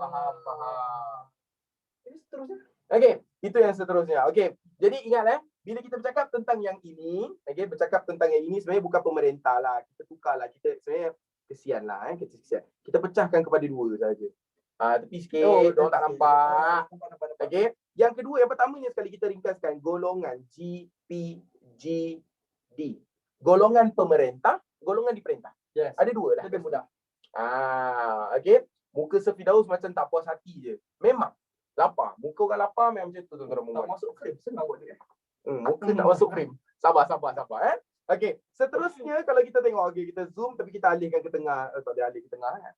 Ini seterusnya. Okey, itu yang seterusnya. Okey. Jadi ingat bila kita bercakap tentang yang ini, sebenarnya bukan pemerintah lah. Kita tukarlah. Kita sebenarnya kesian lah. Kita pecahkan kepada dua saja. Tepi sikit, diorang tak nampak. Okey. Yang kedua, yang pertamanya sekali kita ringkaskan golongan GPGD. Golongan pemerintah, golongan diperintah. Yes. Ada dua dah. Lebih mudah. Okey. Muka Firdaus macam tak puas hati je. Memang lapar. Muka orang lapar memang macam tu tuan-tuan. Tak masuk frame, senang buat dia. Muka tak masuk frame. Sabar. Okey, seterusnya kalau kita tengok, kita zoom tapi kita alihkan ke tengah. Tak boleh alih ke tengah kan?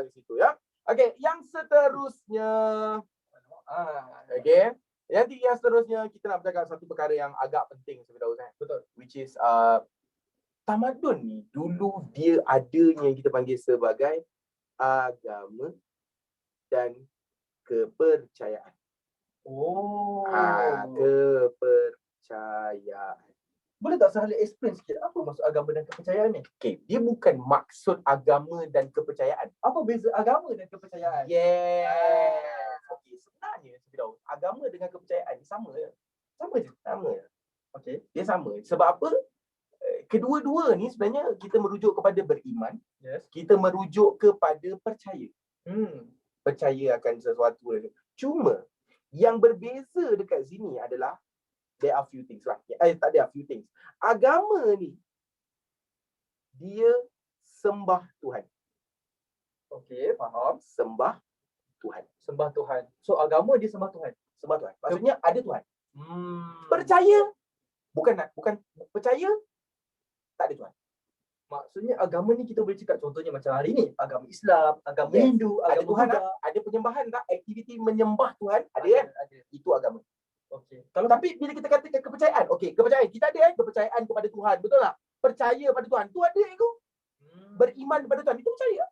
Di situ ya. Okey, yang seterusnya. Okey. Yang seterusnya kita nak bercakap satu perkara yang agak penting sebenarnya. Betul. Which is tamadun ni dulu dia adanya yang kita panggil sebagai agama dan kepercayaan. Kepercayaan. Boleh tak saya explain sikit apa maksud agama dan kepercayaan ni? Okey, dia bukan maksud agama dan kepercayaan. Apa beza agama dan kepercayaan? Yes. Okey, sebenarnya agama dengan kepercayaan ni sama je. Sama je. Okey. Dia sama. Sebab apa? Kedua-dua ni sebenarnya kita merujuk kepada beriman. Yes. Kita merujuk kepada percaya. Percaya akan sesuatu. Cuma yang berbeza dekat sini adalah there are few things lah. Tak ada few things. Agama ni dia sembah Tuhan. Okey, faham. Sembah Tuhan. So agama dia sembah Tuhan. Maksudnya ada Tuhan. Percaya bukan percaya tak ada Tuhan. Maksudnya agama ni kita boleh cakap contohnya macam hari ni agama Islam, agama Yes. Hindu, Ada agama Tuhan Buddha. tak? Ada penyembahan tak? Aktiviti menyembah Tuhan ada kan? Ada. Itu agama. Okey. Tapi bila kita katakan kepercayaan, kepercayaan kita ada kepercayaan kepada Tuhan, betul tak? Percaya pada Tuhan. Tu ada itu. Beriman kepada Tuhan itu percaya.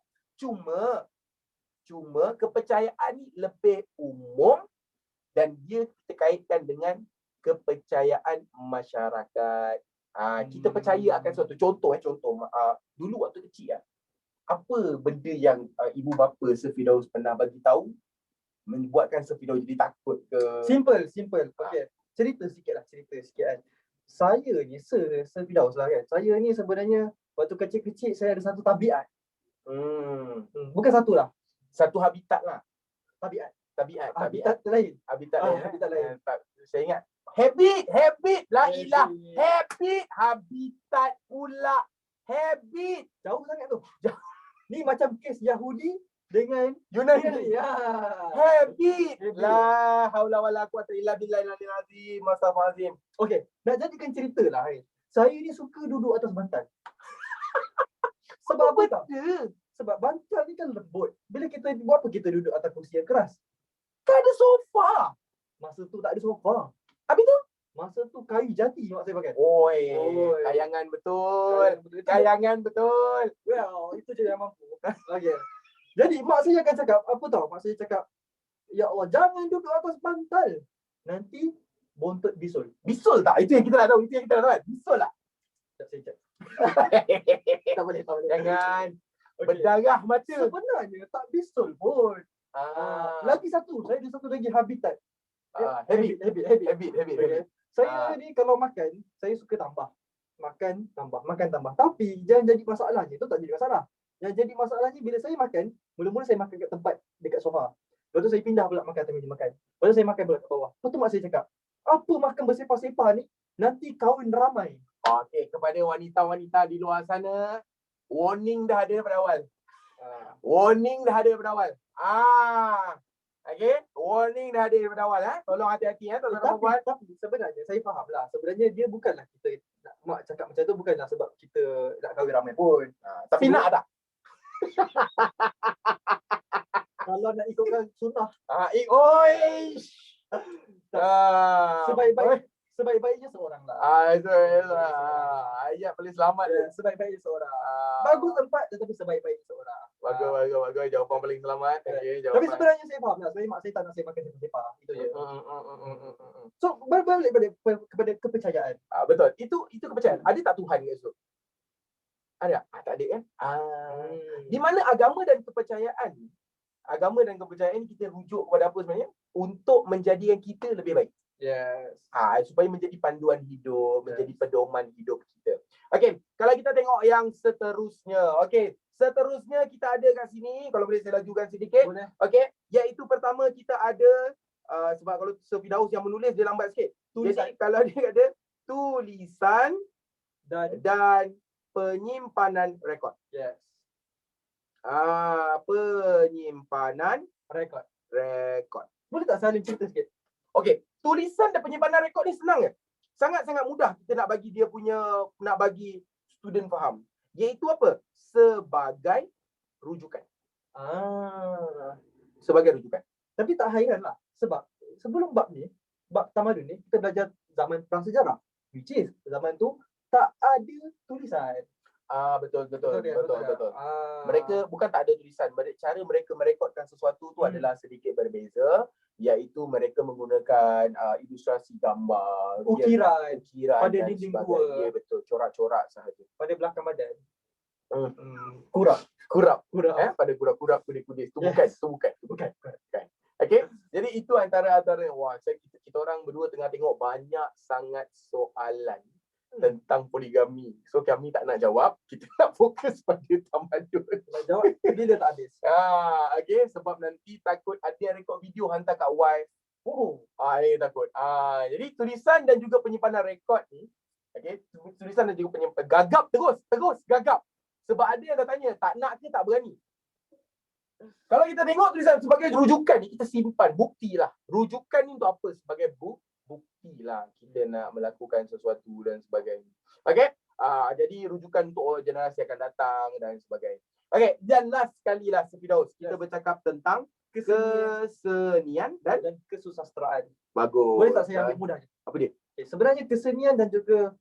Cuma kepercayaan ni lebih umum dan dia kita kaitkan dengan kepercayaan masyarakat. Kita percaya akan suatu contoh dulu waktu kecil apa benda yang ibu bapa Sir Firdaus pernah bagi tahu membuatkan Sir Firdaus jadi takut ke? Simple. Okey. Cerita sikit kan. Saya ni Sir Firdaus lah kan. Saya ni sebenarnya waktu kecil-kecil saya ada satu tabiat. Bukan satu lah. Satu habitat lah. Tabiat. Habitat lain. Habitat lain. Habitat lain. Saya ingat. Habit. La Habit. ilah. Habit. Habitat pula. Habit. Jauh sangat tu. Ni macam kes Yahudi dengan Yunani. Ya. Habit. La haula wala quwata illa billahil azim. Astagfirullahalazim. Okey, nak jadikan cerita lah kan. Saya ni suka duduk atas bantal. Sebab apa tak? Sebab bantal ni kan lembut. Bila kita buat apa kita duduk atas kursi yang keras? Tak ada sofa. Masa tu tak ada sofa. Habis tu? Masa tu kayu jati mak saya pakai. Oi. Kayangan betul. Well, itu je yang mampu. Okey. Jadi mak saya akan cakap, apa tau? Mak saya cakap, ya Allah, jangan duduk atas bantal. Nanti bontot bisul. Bisul tak? Itu yang kita nak tahu. Kan? Bisul tak? Tak saya cakap. Tak boleh. Jangan. Berdarah mata. Sebenarnya tak bisul pun. Lagi satu. Saya ada satu lagi habitat. Habit. Okay. Saya ni kalau makan, saya suka tambah. Makan tambah. Tapi yang jadi masalahnya, itu tak jadi masalah. Yang jadi masalahnya bila saya makan, mula-mula saya makan kat tempat dekat sofa. Lepas tu saya pindah pula makan atas meja makan. Lepas tu saya makan pula kat bawah. Lepas tu mak saya cakap, apa makan bersepah-sepah ni? Nanti kahwin ramai. Okey, kepada wanita-wanita di luar sana, warning dah ada pada awal. Okey, warning dah ada pada awal. Tolong hati-hati tuan-tuan dan puan. Tapi sebenarnya saya faham lah. Sebenarnya dia bukanlah kita mak cakap macam tu bukanlah sebab kita nak kahwin ramai pun. Tapi nak tak? Kalau nak ikutkan sunnah. Sebaik-baiknya seorang lah. Ayat paling selamat dia. Sebaik-baiknya seorang. Bagus tempat tetapi sebaik-baiknya seorang. Bagus. Jawapan paling selamat. Okay, Tapi sebenarnya saya faham lah. Mak saya tak nak saya makan sepah. Itu je. So, balik kepada kepercayaan. Betul. Itu kepercayaan. Ada tak Tuhan kat situ? Ada? Tak ada kan? Di mana agama dan kepercayaan kita rujuk kepada apa sebenarnya? Untuk menjadikan kita lebih baik. Yes. Supaya menjadi panduan hidup, menjadi pedoman hidup kita. Okey, kalau kita tengok yang seterusnya. Okey, seterusnya kita ada kat sini, kalau boleh saya lajukan sedikit. Okey, iaitu pertama kita ada sebab kalau Sir Firdaus yang menulis dia lambat sikit. Jadi kalau dia ada tulisan dan penyimpanan rekod. Yes. Penyimpanan Rekod. Boleh tak saya cerita sikit? Okey, tulisan dan penyimpanan rekod ni senang je. Sangat-sangat mudah kita nak bagi student faham. Iaitu apa? Sebagai rujukan. Sebagai rujukan. Tapi tak hairan lah. Sebab sebelum bab tamadun ni, kita belajar zaman prasejarah. Which is, zaman tu tak ada tulisan. Betul. Mereka bukan tak ada tulisan. Cara mereka merekodkan sesuatu tu adalah sedikit berbeza. Iaitu mereka menggunakan ilustrasi gambar, ukiran pada dan dinding sebagainya. gua. Betul, corak-corak sahaja. Pada belakang badan. Kurap. Pada kurap kudis. Itu bukan. Okey. Jadi itu antara kita orang berdua tengah tengok banyak sangat soalan tentang poligami. So kami tak nak jawab, kita nak fokus pada tamadun. Nak jawab bila tak habis. Okey, sebab nanti takut ada yang rekod video hantar kat wife. Takut. Jadi tulisan dan juga penyimpanan rekod ni, okey, tulisan dan juga penyimpanan gagap terus gagap. Sebab ada yang dah tanya, tak nak ke tak berani. Kalau kita tengok tulisan sebagai rujukan ni, kita simpan bukti lah. Rujukan ni untuk apa? Sebagai bukti lah kita nak melakukan sesuatu dan sebagainya. Okey? Jadi rujukan untuk generasi akan datang dan sebagainya. Okey, dan last sekali lah Sir Firdaus, kita bercakap tentang kesenian dan kesusastraan. Bagus. Boleh tak saya ambil mudah je? Apa dia? Okay, sebenarnya kesenian dan juga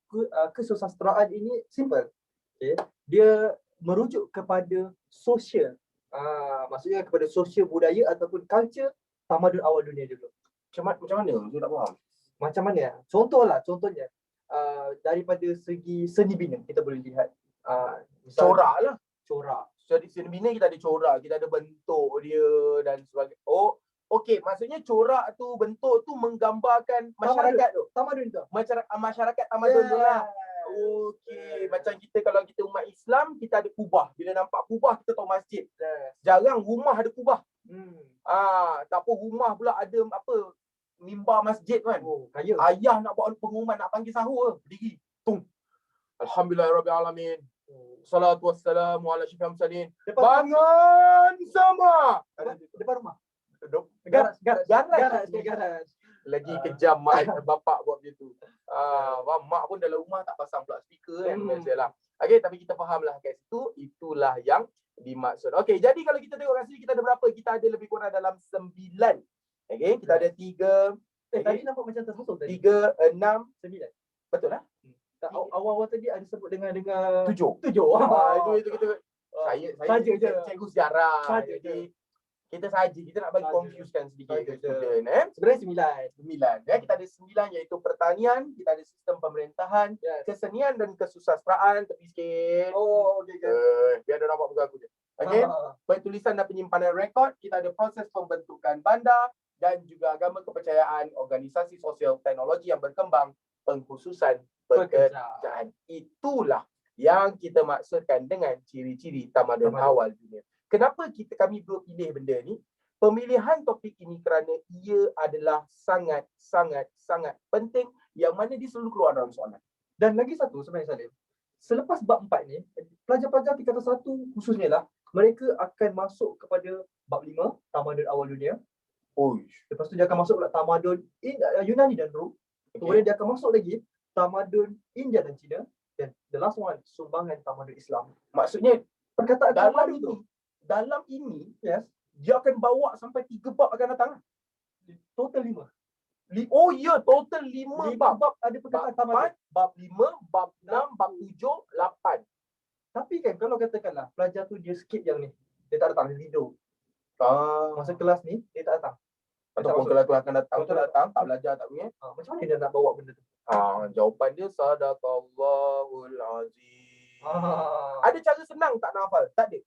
kesusastraan ini simple. Okay. Dia merujuk kepada sosial. Maksudnya kepada sosial budaya ataupun culture tamadun awal dunia dulu. Macam mana? Saya tak faham. Macam mana? Contohnya daripada segi seni bina kita boleh lihat Corak lah. Seni bina kita ada corak, kita ada bentuk dia dan sebagainya. Oh, okey, maksudnya corak tu, bentuk tu menggambarkan masyarakat tu. Tamadun tu. Masyarakat tamadun tu lah. Okey, macam kita kalau kita umat Islam, kita ada kubah. Bila nampak kubah, kita tahu masjid. Jarang rumah ada kubah. Tak apa rumah pula ada apa, mimbar masjid kan. Oh, kaya. Ayah nak buat pengumuman, nak panggil sahur, berdiri. Tung. Alhamdulillahirrabbilalamin. Salatu wassalamu ala syafi'il mursalin. Bangun semua. Depan rumah. Garaj. Lagi kejam mak bapak buat macam tu. Mak pun dalam rumah tak pasang pula speaker kan. Biasalah. Okey, tapi kita fahamlah kat situ, itulah yang dimaksud. Okey, jadi kalau kita tengok kat sini kita ada berapa? Kita ada lebih kurang dalam 9. Okey, kita ada 3. Tadi nampak macam tersusun tadi. 3, 6, 9. betul lah? Awal-awal tadi ada sebut dengan 7. Itu Itu kita saya saja je. cikgu sejarah. Saja Jadi kita nak bagi Saja. confusekan sedikit Saja ke je. student. Sebenarnya 9. Kita ada 9 iaitu pertanian, kita ada sistem pemerintahan, Yes. kesenian dan kesusastraan. Tepi sikit. Oh, okey. Biar dia nampak muka aku je. Okey. Pertulisan dan penyimpanan rekod, kita ada proses pembentukan bandar dan juga agama kepercayaan, organisasi sosial, teknologi yang berkembang, pengkhususan pekerjaan. Itulah yang kita maksudkan dengan ciri-ciri tamadun awal dunia. Kenapa kami perlu pilih benda ni? Pemilihan topik ini kerana ia adalah sangat penting yang mana dia selalu keluar dalam soalan. Dan lagi satu sebenarnya Salim. Selepas bab 4 ni, pelajar-pelajar tingkatan 1 khususnya lah, mereka akan masuk kepada bab 5, tamadun awal dunia. Lepas tu dia akan masuk pula tamadun Yunani dan Rom. Kemudian dia akan masuk lagi tamadun India dan China, dan the last one, sumbangan tamadun Islam. Maksudnya Perkataan dalam ini yes, dia akan bawa sampai 3 bab akan datang. total 5. Total 5 bab. Ada perkataan tamadun. Bab 5, bab 6, bab 7, 8. Tapi kan kalau katakanlah pelajar tu dia skip yang ni, dia tak datang, dia tidur. Masa Masa kelas ni dia tak datang. ataupun kalau tu akan datang, tak belajar tak punya. Macam mana dia nak bawa benda tu? Jawapan dia sadaqallahul azim. Ada cara senang tak nak hafal? Tak ada.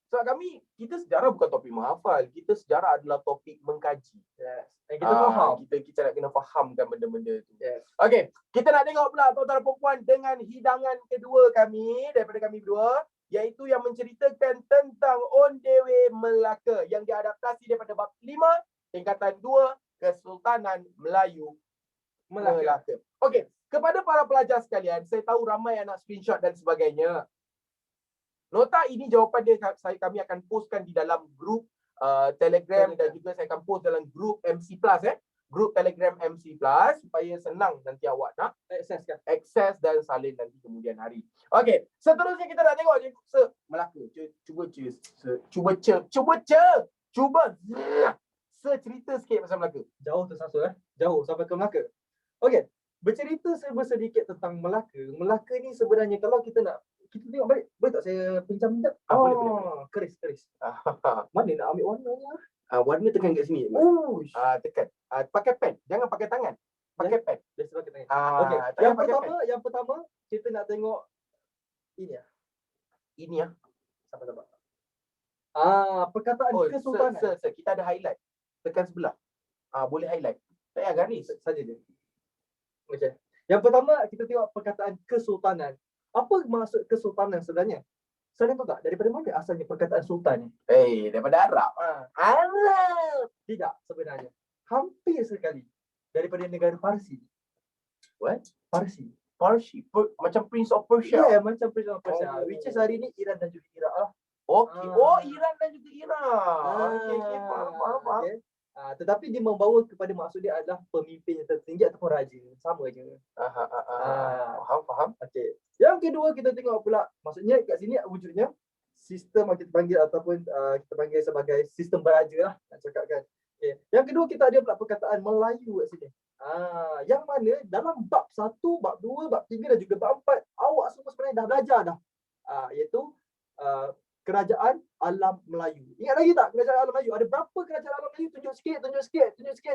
Sebab kita sejarah bukan topik menghafal. Kita sejarah adalah topik mengkaji. Yes. Dan kita faham. Kita nak kena fahamkan benda-benda tu. Yes. Okey, kita nak tengok pula tuan-tuan dan puan dengan hidangan kedua kami daripada kami berdua, iaitu yang menceritakan tentang On The Way Melaka yang diadaptasi daripada bab 5 tingkatan 2 Kesultanan Melayu Melaka. Okey, kepada para pelajar sekalian, saya tahu ramai yang nak screenshot dan sebagainya. Nota ini jawapan dia kami akan postkan di dalam grup Telegram dan juga saya akan post dalam grup MC Plus grup Telegram MC Plus supaya senang nanti awak nak akses dan salin nanti kemudian hari. Okey, seterusnya kita nak tengok Melaka. Cuba cerita sikit pasal Melaka. Jauh tersasul Jauh sampai ke Melaka. Okey, bercerita sedikit tentang Melaka. Melaka ni sebenarnya kalau kita tengok balik, boleh tak saya pinjam? Boleh. Keris. Mana nak ambil warnanya? Warna tekan kat sini. Tekan. Pakai pen. Jangan pakai tangan. Pakai pen. Biasa pakai tangan. Okey. Yang pertama kita nak tengok ini. Ini Sabar. Perkataan kesultanan. Kita ada highlight. Tekan sebelah. Boleh highlight. Tak payah garis Saja je. Okey. Yang pertama kita tengok perkataan kesultanan. Apa maksud kesultanan sebenarnya? Saya tahu tak daripada mana asalnya perkataan sultan ni? Daripada Arab. Arab. Tidak sebenarnya. Hampir sekali daripada negara Parsi. What? Parsi. Macam Prince of Persia. Ya, macam Prince of Persia. Which is hari ni Iran dan juga Iraq lah. Okey. Iran dan juga Iraq. Okey, faham. Okay. Tetapi dia membawa kepada maksud dia adalah pemimpin yang tertinggi ataupun raja. Sama je. Faham. Okey. Yang kedua kita tengok pula, maksudnya kat sini wujudnya sistem yang kita panggil ataupun kita panggil sebagai sistem beraja lah nak cakapkan. Okay. Yang kedua kita ada pula perkataan Melayu kat sini. Yang mana dalam bab 1, bab 2, bab 3 dan juga bab 4 awak semua sebenarnya dah belajar dah. Iaitu Kerajaan Alam Melayu. Ingat lagi tak Kerajaan Alam Melayu? Ada berapa Kerajaan Alam Melayu? Tunjuk sikit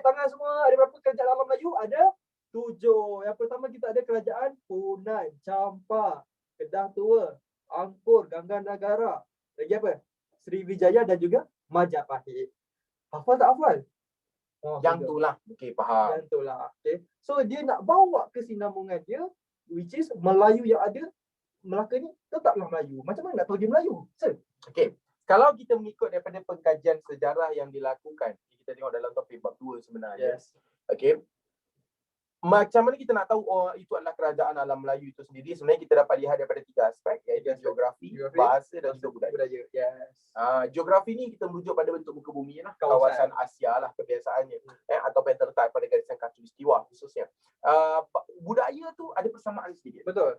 tangan semua. Ada berapa Kerajaan Alam Melayu? Ada 7. Yang pertama kita ada Kerajaan Punan, Champa, Kedah Tua, Angkor, Gangganagara. Lagi apa? Sriwijaya dan juga Majapahit. Hafal tak hafal? Oh, Yang sudah. tu lah. Okey, faham. Yang tu lah. Okay. So dia nak bawa kesinambungan dia, which is Melayu yang ada Melaka ni tetaplah Melayu. Macam mana nak tahu dia Melayu? Sir? Okey. Kalau kita mengikut daripada pengkajian sejarah yang dilakukan, kita tengok dalam topik bab 2 sebenarnya. Yes. Okey. Macam mana kita nak tahu itu adalah kerajaan alam Melayu itu sendiri? Sebenarnya kita dapat lihat daripada 3 aspek, iaitu geografi, bahasa dan juga budaya. Yes. Geografi ni kita merujuk pada bentuk muka bumi lah, Kawasan. kawasan Asia lah kebiasaannya, atau yang terletak pada garisan khatulistiwa khususnya. Budaya tu ada persamaan sedikit. Betul.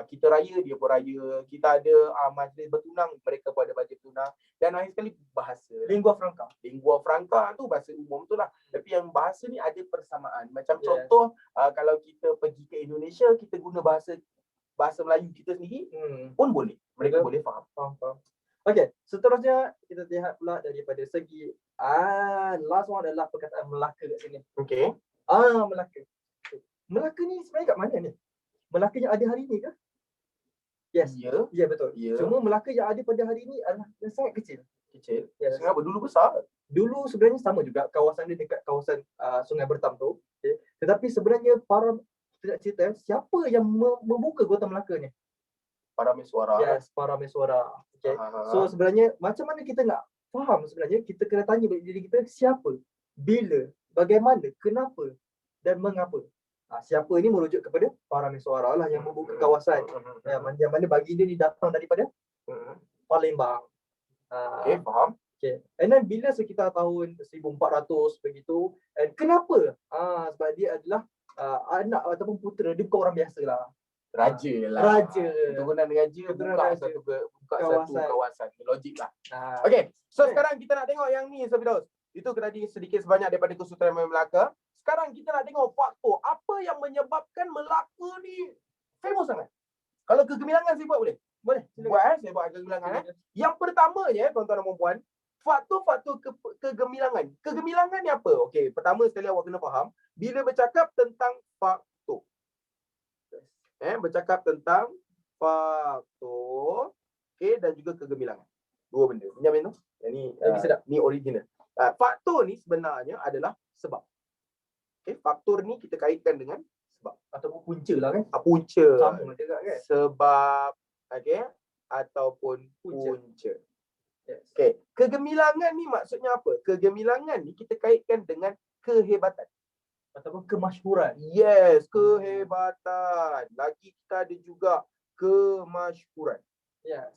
Kita raya, dia pun raya. Kita ada majlis bertunang, mereka pun ada majlis bertunang. Dan akhir sekali bahasa. Lingua franca. Lingua franca tu bahasa umum tu lah. Tapi yang bahasa ni ada persamaan. Macam Yes. contoh, kalau kita pergi ke Indonesia, kita guna bahasa Melayu kita sendiri pun boleh. Mereka Betul. boleh faham. Faham. Okey, seterusnya kita lihat pula daripada segi last one adalah perkataan Melaka kat sini. Okey. Melaka. Melaka ni sebenarnya kat mana ni? Melaka yang ada hari ni ke? Yes. Ya, Ya, betul. ya. Cuma Melaka yang ada pada hari ni adalah yang sangat kecil. Kecil. Yes. Kenapa? Dulu besar. Dulu sebenarnya sama juga kawasan dia dekat kawasan Sungai Bertam tu. Okay. Tetapi sebenarnya para kita nak cerita siapa yang membuka Kota Melaka ni? Para Meswara. Yes, para Meswara. Okay. So sebenarnya macam mana kita nak faham sebenarnya kita kena tanya balik diri kita siapa, bila, bagaimana, kenapa dan mengapa. Siapa ini merujuk kepada para Meswara lah yang membuka kawasan. Yang mana baginda ni datang daripada Palembang. Okey, faham. Okay. And then bila sekitar tahun 1400 begitu, and kenapa? Sebab dia adalah anak ataupun putera, dia bukan orang biasa lah. Raja lah. Raja. Keturunan raja Keturunan buka raja. satu kawasan. Logik lah. Ah, Okey, so sekarang kita nak tengok yang ni, Firdaus. Itu tadi sedikit sebanyak daripada Kesultanan Melaka. Sekarang kita nak tengok faktor apa yang menyebabkan Melaka ni famous sangat. Kalau kegemilangan saya buat boleh? Boleh. Buat saya buat kegemilangan. Yang pertamanya, tuan-tuan dan puan, faktor-faktor kegemilangan. Kegemilangan ni apa? Okey, pertama sekali awak kena faham, bila bercakap tentang faktor. Bercakap tentang faktor, okey, dan juga kegemilangan. Dua benda. Benjamin tu? Yang ni Lagi sedap. ni original. Faktor ni sebenarnya adalah sebab. Okey, faktor ni kita kaitkan dengan sebab Ataupun punca lah kan. punca. Sama juga kan. Sebab, okey, ataupun Punca. punca. Yes. Okey, kegemilangan ni maksudnya apa? Kegemilangan ni kita kaitkan dengan kehebatan. Ataupun kemasyhuran. Yes, kehebatan. Lagi kita ada juga kemasyhuran. Yes.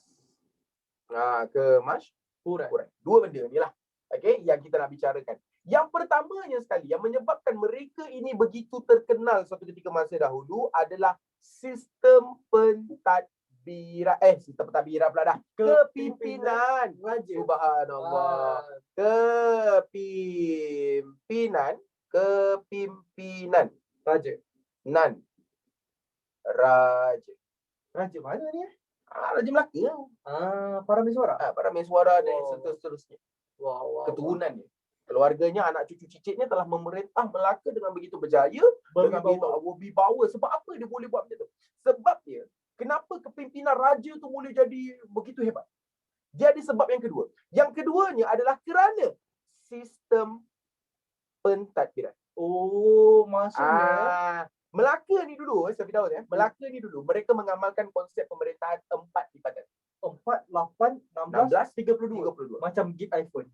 Kemasyhuran. Dua benda ni lah. Okey, yang kita nak bicarakan. Yang pertamanya sekali yang menyebabkan mereka ini begitu terkenal suatu ketika masa dahulu adalah sistem pentadbiran. Sistem pentadbiran pula dah. Kepimpinan. Raja. Subhanallah. Kepimpinan. Raja. Raja. Raja mana ni? Raja Melaka. Para Meswara. Para Meswara dan Wow. seterusnya. Wow. Keturunannya. Keluarganya, anak cucu cicitnya telah memerintah Melaka dengan begitu berjaya, dengan begitu berwibawa. Sebab apa dia boleh buat macam tu? Sebab dia, kenapa kepimpinan raja tu boleh jadi begitu hebat? Dia ada sebab yang kedua. Yang keduanya adalah kerana sistem pentadbiran. Maksudnya Melaka ni dulu, saya beritahu Melaka ni dulu mereka mengamalkan konsep pemerintahan 4 lipatan. 4, 8, 16, 32. Macam gig iPhone.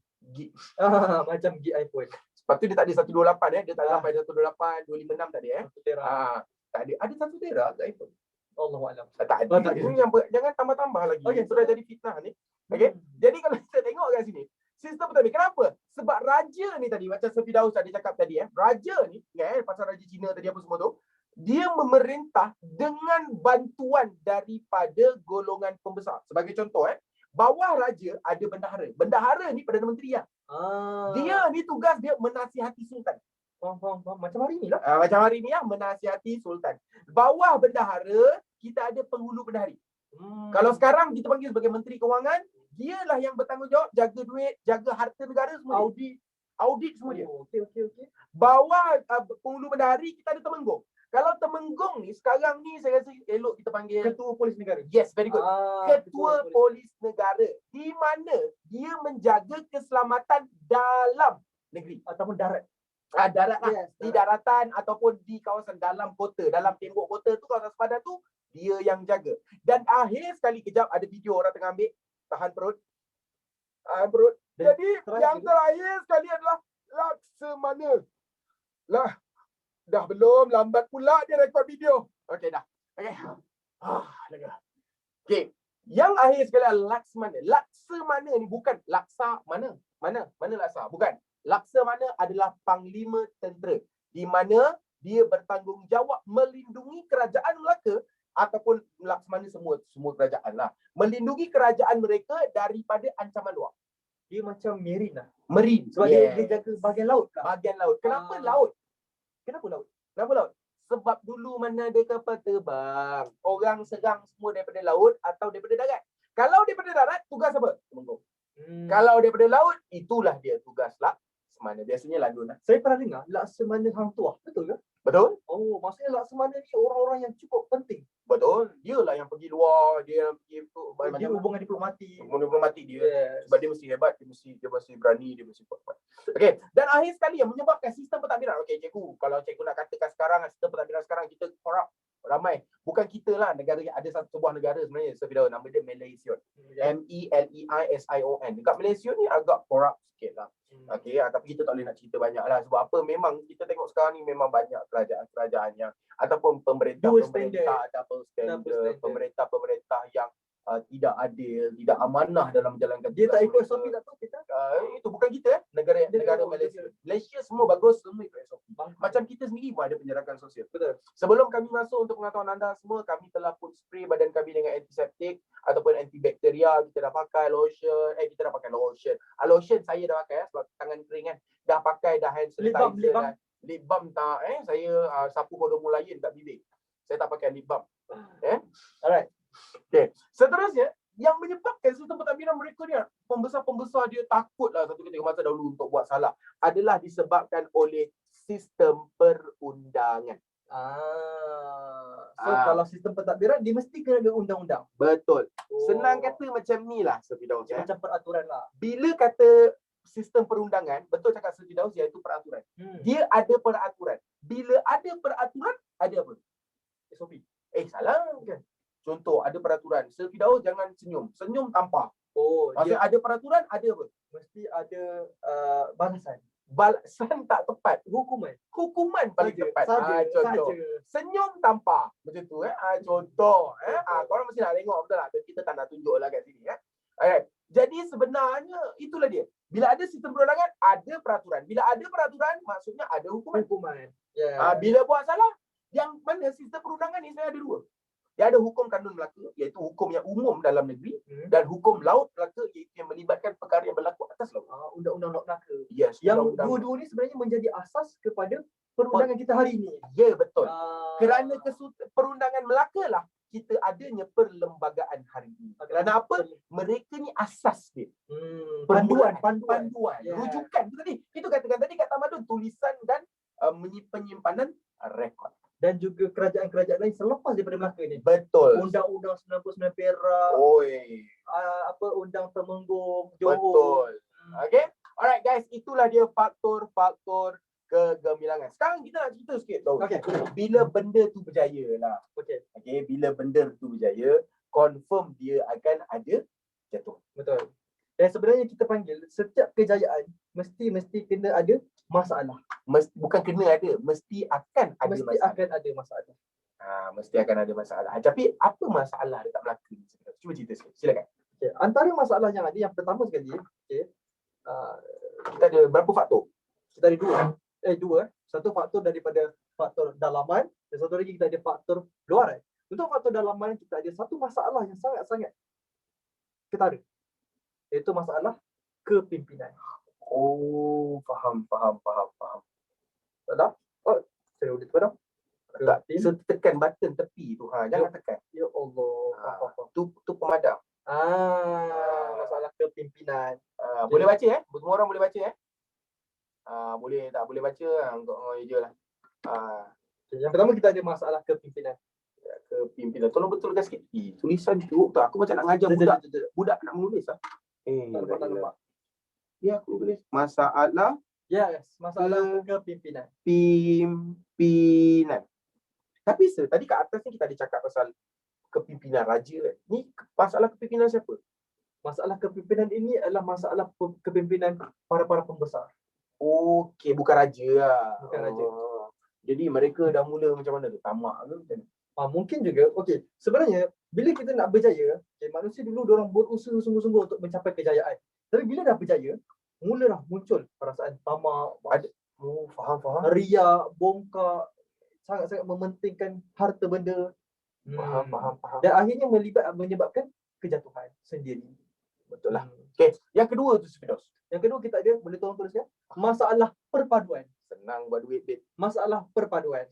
Macam gig iPhone. Lepas tu dia tak ada 128 dia tak ada sampai 128, 256 tak ada Tera. Tak ada. Ada 1 tera ke iPhone? Allahuakbar. Tak ada. tak ada. Ini jangan tambah-tambah lagi. Okey. Sudah jadi fitnah ni. Okey. Jadi kalau kita tengok kat sini, sistem pentadbiran. Kenapa? Sebab raja ni tadi, macam Firdaus tadi cakap tadi raja ni, pasal raja Cina tadi apa semua tu, dia memerintah dengan bantuan daripada golongan pembesar. Sebagai contoh, bawah raja ada bendahara. Bendahara ni Perdana Menteri lah. Dia ni tugas dia menasihati sultan. Faham. Macam hari ni lah. Macam hari ni menasihati sultan. Bawah bendahara kita ada penghulu bendahari. Kalau sekarang kita panggil sebagai Menteri Kewangan, dialah yang bertanggungjawab jaga duit, jaga harta negara semua. Audit semua dia. Okey. Bawah penghulu bendahari kita ada Temenggung. Kalau Temenggung ni sekarang ni saya rasa elok kita panggil Ketua Polis Negara. yes, very good. Ah, Ketua Polis Negara, di mana dia menjaga keselamatan dalam negeri ataupun darat. darat lah. Yes, Di darat. daratan ataupun di kawasan dalam kota, dalam tembok kota tu, kawasan sepadan tu dia yang jaga. Dan akhir sekali, kejap ada video orang tengah ambil, tahan perut. Perut. Dan Jadi terakhir yang tu? terakhir sekali adalah Laksamana. Lah, dah belum, lambat pula dia rekod video. Okey dah. Okey. Lega. Okey. Yang akhir sekali adalah Laksamana. Laksamana ni bukan laksa mana? Mana laksa? Bukan. Laksamana adalah panglima tentera, di mana dia bertanggungjawab melindungi kerajaan Melaka ataupun Laksamana semua kerajaan lah. Melindungi kerajaan mereka daripada ancaman luar. Dia macam Marine lah. Marine. Sebab dia jaga bahagian laut lah. Bahagian laut. Kenapa Ah. laut? Kenapa laut? Kenapa laut? Sebab dulu mana ada kapal terbang, orang serang semua daripada laut atau daripada darat. Kalau daripada darat, tugas apa? Temenggung. Kalau daripada laut, itulah dia tugas Laksamana. Biasanya Landun lah. Saya pernah dengar Laksamana Hang Tuah. Betul ke? Betul? Oh, maksudnya Laksamana ni orang-orang yang cukup penting. Betul. Dia lah yang pergi luar, dia yang pergi tu Dia hubungan diplomatik. diplomatik dia. Yes. Sebab dia mesti hebat, dia mesti berani, dia mesti kuat. Okey, dan akhir sekali yang menyebabkan sistem pentadbiran. Okey, cikgu, kalau cikgu nak katakan sekarang sistem pentadbiran sekarang kita korup ramai. Bukan kita lah, negara yang ada satu sebuah negara sebenarnya, Safidau, nama dia Malaysia. MELEISION. Dekat Malaysia ni agak korup sikit lah. Okey, tapi kita tak boleh nak cerita banyak lah. Sebab apa? Memang kita tengok sekarang ni memang banyak kerajaan-kerajaan yang ataupun pemerintah double standard, pemerintah yang tidak adil, tidak amanah dalam menjalankan Dia tak tugas ikut mereka. SOP tak tahu kita. Itu bukan kita negara Dia- Malaysia. Malaysia semua bagus, semua ikut SOP. Bang. Macam kita sendiri pun ada penjarakan sosial. Betul. Sebelum kami masuk, untuk pengetahuan anda semua, kami telah pun spray badan kami dengan antiseptik ataupun antibakteria. Kita dah pakai lotion. Lotion saya dah pakai sebab tangan kering kan. Dah pakai dah hand Lip sanitizer. balm. Lip balm tak. Saya sapu kodomo lain kat bibir. Saya tak pakai lip balm. Alright. Okay. Seterusnya, yang menyebabkan sistem pentadbiran mereka ni, pembesar-pembesar dia takutlah satu ketika masa dahulu untuk buat salah, adalah disebabkan oleh sistem perundangan. So kalau sistem pentadbiran dia mesti kena ada undang-undang. Betul. Oh. Senang kata macam ni lah, Safidau. Dia macam peraturan lah. Bila kata sistem perundangan, betul cakap Safidau, iaitu peraturan. Dia ada peraturan. Bila ada peraturan, ada apa? SOP. Salah kan? Contoh, ada peraturan. Safidau jangan senyum. Senyum tampar. Oh, Maksudnya dia ada peraturan, ada apa? mesti ada balasan. Balasan tak tepat. Hukuman paling tepat. Contoh. Senyum tampar. Macam tu. Contoh. Korang mesti nak tengok betul tak? Kita tak nak tunjuk lah kat sini. Alright. Jadi sebenarnya itulah dia. Bila ada sistem perundangan, ada peraturan. Bila ada peraturan, maksudnya ada hukuman. Yeah. Bila buat salah, yang mana sistem perundangan ni sebenarnya ada dua. Dia ada hukum kanun Melaka, iaitu hukum yang umum dalam negeri, dan hukum laut Melaka, iaitu yang melibatkan perkara yang berlaku atas laut. Undang-undang laut Melaka. Yes, Yang undang-undang. dua-dua ni sebenarnya menjadi asas kepada perundangan kita hari ini. Ya, betul. Kerana perundangan Melaka lah kita adanya perlembagaan hari ini. Kerana apa? Mereka ni asas dia. Panduan. Yeah. Yeah. Rujukan. Itu tadi. Itu katakan tadi kat tamadun, tulisan dan penyimpanan rekod. Dan juga kerajaan-kerajaan lain selepas daripada Melaka ni. Betul. Undang-undang 99 Perak, Oi. Undang Temenggung, Johor. Betul. Okay. Alright guys, itulah dia faktor-faktor kegemilangan. Sekarang kita nak cerita sikit tau. Okay. Bila benda tu berjaya lah. Okay. Bila benda tu berjaya, confirm dia akan ada jatuh. Betul. Dan sebenarnya kita panggil setiap kejayaan mesti kena ada masalah. Bukan kena ada, mesti akan ada Mesti masalah. akan ada masalah. Mesti akan ada masalah. Tapi apa masalah dekat Melaka ni? Cuba cerita sikit. Silakan. Okay. Antara masalah yang ada, yang pertama sekali, Kita ada berapa faktor? kita ada dua. Satu faktor daripada faktor dalaman, dan satu lagi kita ada faktor luaran. Untuk faktor dalaman, kita ada satu masalah yang sangat-sangat ketara, iaitu masalah kepimpinan. Oh, faham. Dah? Oh, saya udah dah. Tak, so tekan button tepi tu. Jangan tekan. Ya Allah. Tu pemadam. Masalah kepimpinan. Boleh baca Semua orang boleh baca boleh tak boleh baca, kau je lah. Yang pertama kita ada masalah kepimpinan. Kepimpinan. Tolong betulkan sikit. Tulisan teruk tak? Aku macam nak ngajar budak nak menulis lah. Tak nampak. Ya, aku tulis. Masalah Yes, masalah kepimpinan. pimpinan. Tapi tadi kat atas ni kita ada cakap pasal kepimpinan raja kan. Ni masalah kepimpinan siapa? Masalah kepimpinan ini adalah masalah kepimpinan para pembesar. Okey, bukan raja lah. Bukan raja. Jadi mereka dah mula macam mana tu? Tamak ke macam mana? Mungkin juga, okey. Sebenarnya, bila kita nak berjaya, manusia dulu diorang berusaha sungguh-sungguh untuk mencapai kejayaan. Tapi bila dah berjaya, mulalah muncul perasaan tamak, Faham. ria, bongkak, sangat-sangat mementingkan harta benda. Faham. Dan akhirnya menyebabkan kejatuhan sendiri. Betul lah. Okey, yang kedua tu Firdaus. Yang kedua kita ada, boleh tolong tuliskan? Masalah perpaduan. Senang buat duit, babe. Masalah perpaduan.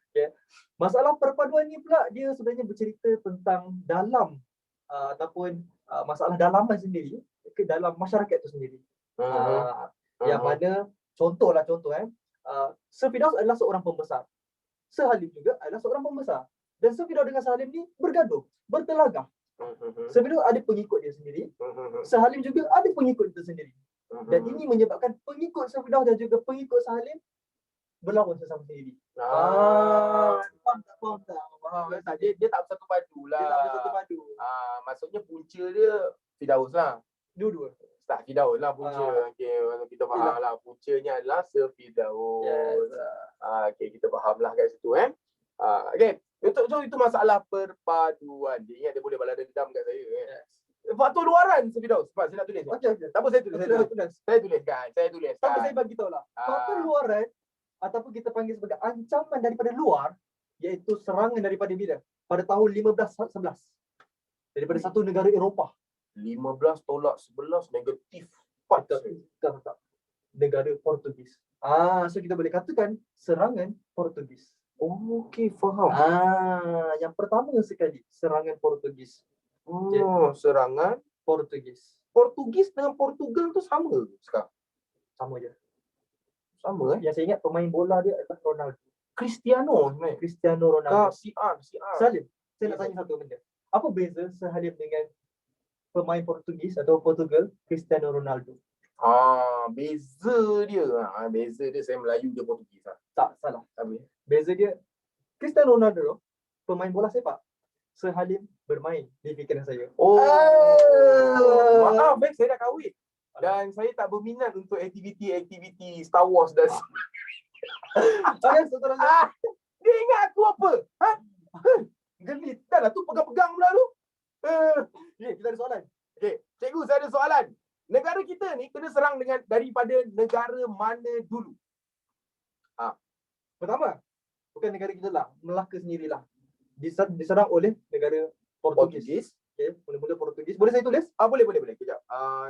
Okay. Masalah perpaduan ni pula dia sebenarnya bercerita tentang dalam ataupun masalah dalaman sendiri ke dalam masyarakat itu sendiri. Yang mana contoh Sir Firdaus adalah seorang pembesar. Sir Halim juga adalah seorang pembesar. Dan Sir Firdaus dengan Sir Halim ni bergaduh, bertelagah. Sir Firdaus ada pengikut dia sendiri. Sir Halim juga ada pengikut dia sendiri. Dan ini menyebabkan pengikut Sir Firdaus dan juga pengikut Sir Halim berlawan sesama sendiri. Faham tak? Dia tak bersatu padu lah. Dia tak bersatu padu. Maksudnya punca dia Firdaus lah. Dua-dua. Tak Firdaus lah punca. Okey, kita faham lah. Puncanya adalah Sir Firdaus. Yes. Okey, kita faham lah kat situ okey. Itu masalah perpaduan. Dia ingat dia boleh balas dendam kat saya. Yes. Faktor luaran Sir Firdaus. Sebab saya nak tulis. Okey. Tak apa, saya tulis. Saya tulis kan. Tapi saya bagi tahu lah. Faktor luaran ataupun kita panggil sebagai ancaman daripada luar, iaitu serangan daripada bila? Pada tahun 1511. Daripada satu negara Eropah. 15 tolak 11 negatif 4. Tak. Negara Portugis. So kita boleh katakan serangan Portugis. Okey, faham. Yang pertama sekali serangan Portugis. Serangan Portugis. Portugis dengan Portugal tu sama ke sekarang? Sama je. Sama Yang saya ingat pemain bola dia adalah Ronaldo. Cristiano sebenarnya. Cristiano Ronaldo. CR. Salim, saya nak tanya satu benda. Apa beza Salim dengan pemain Portugis atau Portugal, Cristiano Ronaldo? Beza dia. Beza dia saya Melayu, dia Portugis lah. Tak, salah. Habis. Beza dia, Cristiano Ronaldo pemain bola sepak. Halim bermain di fikiran saya. Maaf, saya dah kahwin. Dan saya tak berminat untuk aktiviti Star Wars dan dia ingat aku apa? Gelit. Dah lah tu pegang-pegang pula tu. Kita ada soalan. Okey, cikgu saya ada soalan. Negara kita ni kena serang daripada negara mana dulu? Pertama, bukan negara kita lah, Melaka sendirilah. Diserang oleh negara Portugis. Okey, mula-mula Portugis. Boleh saya tulis? Boleh. Kejap.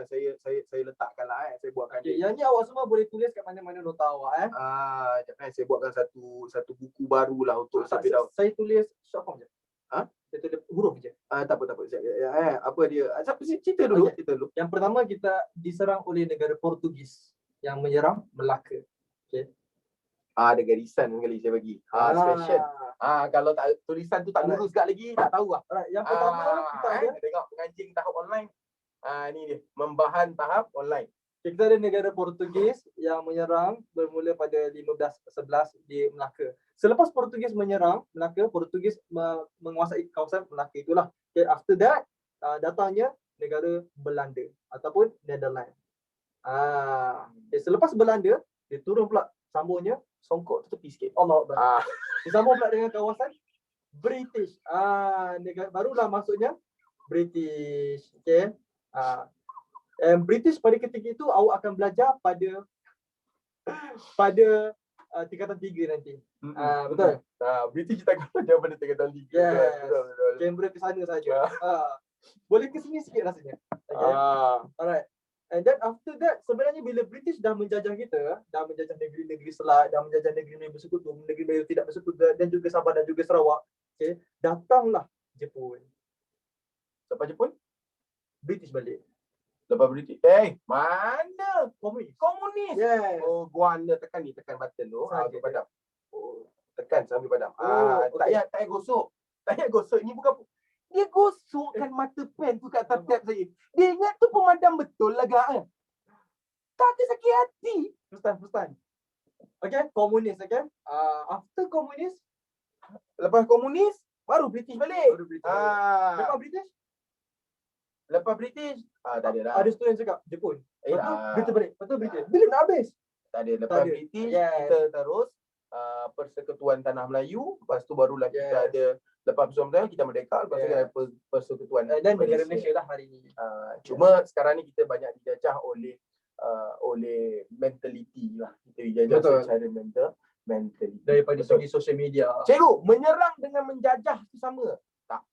Saya letakkan lah saya buatkan dia. Yang ni awak semua boleh tulis kat mana-mana nota awak saya buatkan satu buku baru lah untuk saya tulis short form je. Saya tulis huruf je. Tak apa. Apa dia? Cerita dulu. Yang pertama kita diserang oleh negara Portugis yang menyerang Melaka. Okey. Ada garisan kali saya bagi. Special. Kalau tak tulisan tu tak lurus kat lagi, tak tahu lah. Yang pertama kita ada tengok penganjing tahap online. Ni dia, membahan tahap online. Kita ada negara Portugis yang menyerang bermula pada 1511 di Melaka. Selepas Portugis menyerang Melaka, Portugis menguasai kawasan Melaka itulah. Okay, after that, datangnya negara Belanda ataupun Netherlands. Selepas Belanda, dia turun pula sambungnya songkok tu tepi sikit. Allah Akbar. Disambung pula dengan kawasan British. Negara barulah masuknya British. Okey. British pada ketika itu awak akan belajar pada tingkatan 3 nanti. Betul? British kita akan belajar pada tingkatan 3. Yes. Betul. Canberra ke sana saja. Boleh ke sini sikit rasanya. Okay. Alright. And then after that, sebenarnya bila British dah menjajah kita, dah menjajah negeri-negeri Selat, dah menjajah negeri-negeri bersekutu, negeri-negeri tidak bersekutu dan juga Sabah dan juga Sarawak, okay, datanglah Jepun. Siapa Jepun? British balik. Lepas British. Mana? Komunis. Komunis. Yes. Gua anda tekan button tu. Saja. Padam. Tekan sambil padam. Tak okey. payah gosok. Tak payah gosok. Ini bukan dia gosokkan mata pen tu kat tab saya. Dia ingat tu pemadam betul lah gak. Tak ada sakit hati. Pustan. Okay, komunis, okay. After komunis, Lepas komunis baru British balik. baru British. Ah, Lepas British, lepas British tak ada dah. ada student cakap Jepun. Lepas tu, Ah. British balik. Lepas tu British. Bila nak habis? Tak ada. Lepas Tak ada. British Yes. kita terus Persekutuan Tanah Melayu. Lepas tu barulah kita Yes. ada. Lepas Persekutuan Melayu kita merdeka. Lepas tu Yes. kita ada Persekutuan Dan negara Malaysia lah hari ni. Cuma sekarang ni kita banyak dijajah oleh mentality lah. Kita dijajah Betul. secara mentality. Daripada Betul. segi social media. Cikgu, menyerang dengan menjajah itu sama? Tak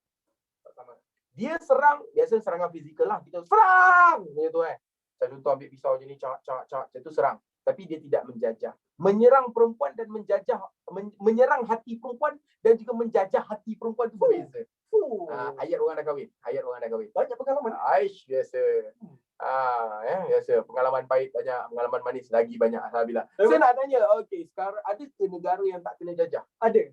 sama. Dia serang, biasa serangan fizikal lah. Kita serang! Macam tu Saya contoh ambil pisau macam ni, cak. Macam tu serang. Tapi dia tidak menjajah. Menyerang perempuan dan menjajah, menyerang hati perempuan dan juga menjajah hati perempuan tu berbeza. Ayat orang dah kahwin. Banyak pengalaman. Aish, biasa. Biasa. Pengalaman pahit banyak, pengalaman manis lagi banyak. Alhamdulillah. Saya nak tanya, okey, sekarang ada ke negara yang tak kena jajah? Ada.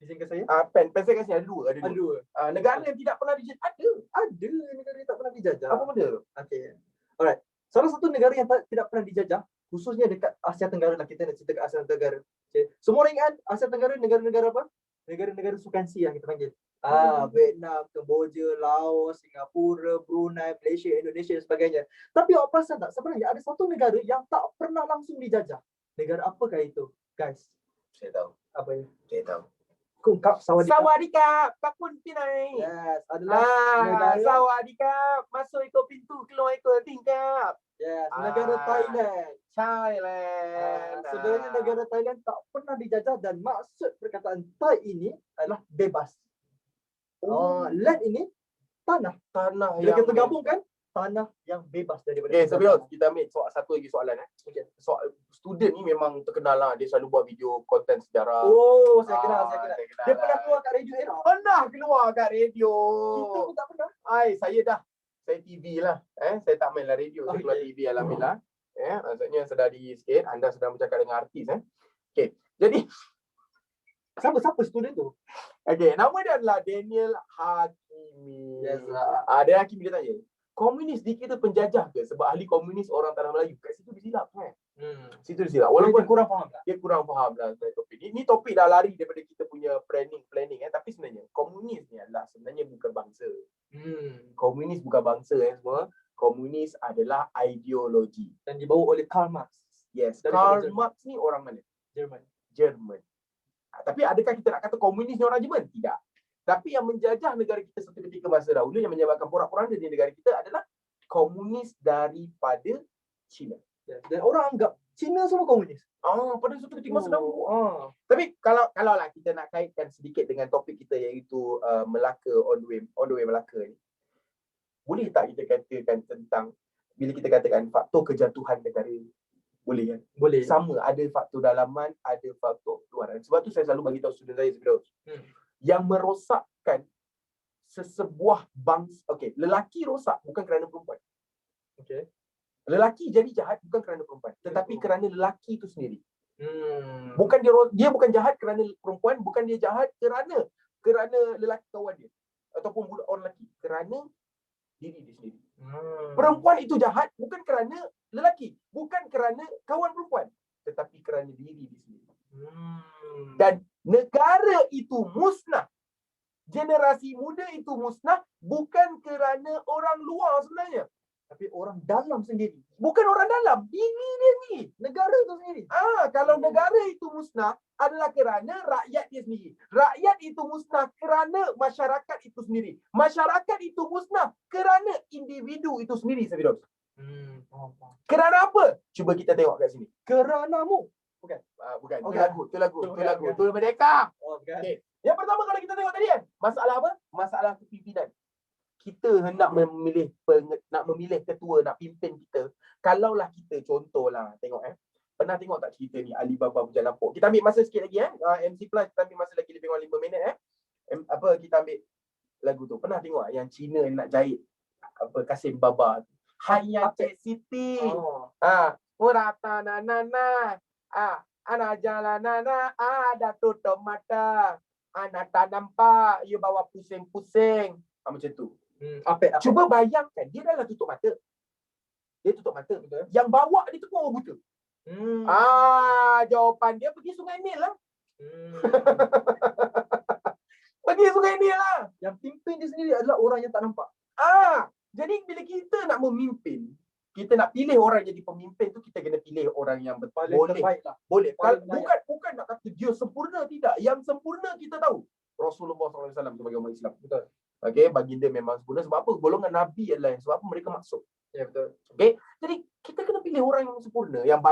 Izinkan saya? Pen saya kasi ada dua. Ada dua. Negara yang tidak pernah dijajah ada. Ada negara yang tak pernah dijajah. Apa benda tu? Okay. Alright. Salah satu negara yang tidak pernah dijajah, khususnya dekat Asia Tenggara lah, kita nak cerita kat Asia Tenggara. Okay. Semua orang ingat Asia Tenggara negara-negara apa? Negara-negara sukansi yang kita panggil. Vietnam, Kemboja, Laos, Singapura, Brunei, Malaysia, Indonesia dan sebagainya. Tapi awak perasan tak, sebenarnya ada satu negara yang tak pernah langsung dijajah. Negara apakah itu? Guys, Saya tahu. apa ya? Saya tahu. Kungkap Sawadika. Sawadika, Pakun Pinai. Yes, adalah negara. Sawadika, masuk ikut pintu, keluar ikut tingkap. Yes, negara Thailand. Thailand. Sebenarnya negara Thailand tak pernah dijajah dan maksud perkataan Thai ini adalah bebas. Land ini tanah. Tanah Bila yang kita gabungkan, tanah yang bebas daripada Okay, penjajahan. sebelum kita ambil satu lagi soalan. Okay. Student ni memang terkenal lah. Dia selalu buat video konten sejarah. Oh, saya kenal. Dia pernah lah. keluar kat Radio Era. Pernah keluar kat radio. Kita pun tak pernah. Saya dah. Saya TV lah. Saya tak main lah radio. Saya keluar TV alhamdulillah. Maksudnya sedar diri sikit. Anda sedang bercakap dengan artis. Okay. Jadi Siapa student tu? okay, nama dia adalah Daniel Hakimi. Yes. Daniel Hakimi dia tanya, komunis dikira penjajah ke? Sebab ahli komunis orang Tanah Melayu. Kat situ dia silap kan? Situ dia silap. Walaupun Walaupun kurang faham lah. dia kurang faham lah topik ni. Ini topik dah lari daripada kita punya planning. Tapi sebenarnya komunis ni adalah sebenarnya bukan bangsa. Komunis bukan bangsa semua. Komunis adalah ideologi. Dan dibawa oleh Karl Marx. Yes. Daripada Karl Marx ni orang mana? Jerman. Tapi adakah kita nak kata komunis ni orang Jerman? Tidak. Tapi yang menjajah negara kita satu ketika masa dahulu yang menyebabkan porak-poranda di negara kita adalah komunis daripada China. Yes. Dan orang anggap Cina semua komunis. Pada satu ketika masa dahulu. Tapi kalau lah kita nak kaitkan sedikit dengan topik kita iaitu Melaka on the way Melaka ni. Boleh tak kita katakan tentang bila kita katakan faktor kejatuhan negara? Boleh kan? Boleh. Sama, ada faktor dalaman, ada faktor luaran. Sebab tu saya selalu bagi tahu student saya sebelum yang merosakkan sesebuah bangsa. Okey, lelaki rosak bukan kerana perempuan. Okey. Lelaki jadi jahat bukan kerana perempuan, tetapi kerana lelaki itu sendiri. Hmm. Bukan dia bukan jahat kerana perempuan, bukan dia jahat kerana lelaki kawan dia ataupun budak orang lelaki, kerana diri dia sendiri. Perempuan itu jahat bukan kerana lelaki, bukan kerana kawan perempuan, tetapi kerana diri dia sendiri. Dan negara itu musnah, generasi muda itu musnah bukan kerana orang luar sebenarnya, Tapi orang dalam sendiri. bukan orang dalam, diri dia sendiri. Negara itu sendiri. Kalau negara itu musnah adalah kerana rakyat dia sendiri. Rakyat itu musnah kerana masyarakat itu sendiri. Masyarakat itu musnah kerana individu itu sendiri, Safiros. Kerana apa? Cuba kita tengok kat sini. Keranamu. Bukan. Okey. Itu lagu. Itu Merdeka. Bukan. Okey. Yang pertama kalau kita tengok tadi kan, masalah apa? Masalah kepimpinan. Kita hendak memilih ketua, nak pimpin kita. Kalaulah kita contohlah tengok pernah tengok tak cerita ni Alibaba Berjalan Lampau? Kita ambil masa sikit lagi MC Plus kita ambil masa lagi lebih kurang 5 minit kita ambil lagu tu. Pernah tengok yang Cina nak jahit Kasim Baba tu. Hayat Cik Siti. Murata na na na. Anak jalanan ada tutup mata. Anak tak nampak, you bawa pusing-pusing. Macam tu. Apa? Cuba bayangkan, dia dah tutup mata. Dia tutup mata. Betul. Yang bawa dia tu pun orang buta. Jawapan dia pergi Sungai Nil lah. Pergi Sungai Nil lah. Yang pimpin dia sendiri adalah orang yang tak nampak. Jadi bila kita nak memimpin, kita nak pilih orang jadi pemimpin tu, kita kena pilih orang yang Paling boleh. terbaik lah. Boleh. Paling layak. Bukan nak kata dia sempurna, tidak. Yang sempurna kita tahu. Rasulullah SAW sebagai umat Islam. Betul. Okey, baginda memang sempurna. Sebab apa? Golongan Nabi adalah sebab apa mereka maksud. Ya, betul. Okey. Jadi kita kena pilih orang yang sempurna, yang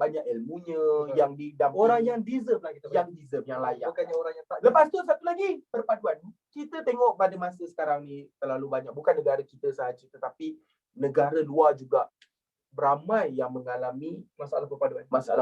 banyak ilmunya, Betul. yang didampingi, Orang yang deserve lah kita. yang deserve, yang layak. Bukannya orang yang tak. Lepas tu satu lagi, perpaduan. Kita tengok pada masa sekarang ni terlalu banyak, bukan negara kita sahaja tetapi negara luar juga beramai yang mengalami masalah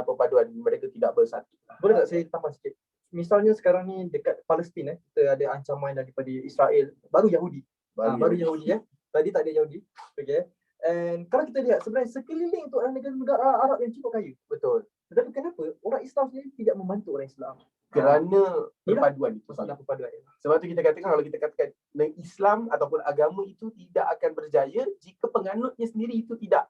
perpaduan. Mereka tidak bersatu. Boleh tak saya tambah sikit? Misalnya sekarang ni dekat Palestin kita ada ancaman daripada Israel, baru Yahudi. Baru Yahudi ya. Tadi tak ada Yahudi. Okey. And kalau kita lihat sebenarnya sekeliling tu adalah negara-negara Arab yang cukup kaya. Betul. Tetapi kenapa orang Islam sendiri tidak membantu orang Islam? Kerana perpaduan itu. Masalah perpaduan. Sebab tu kita katakan, kalau kita katakan Islam ataupun agama itu tidak akan berjaya jika penganutnya sendiri itu tidak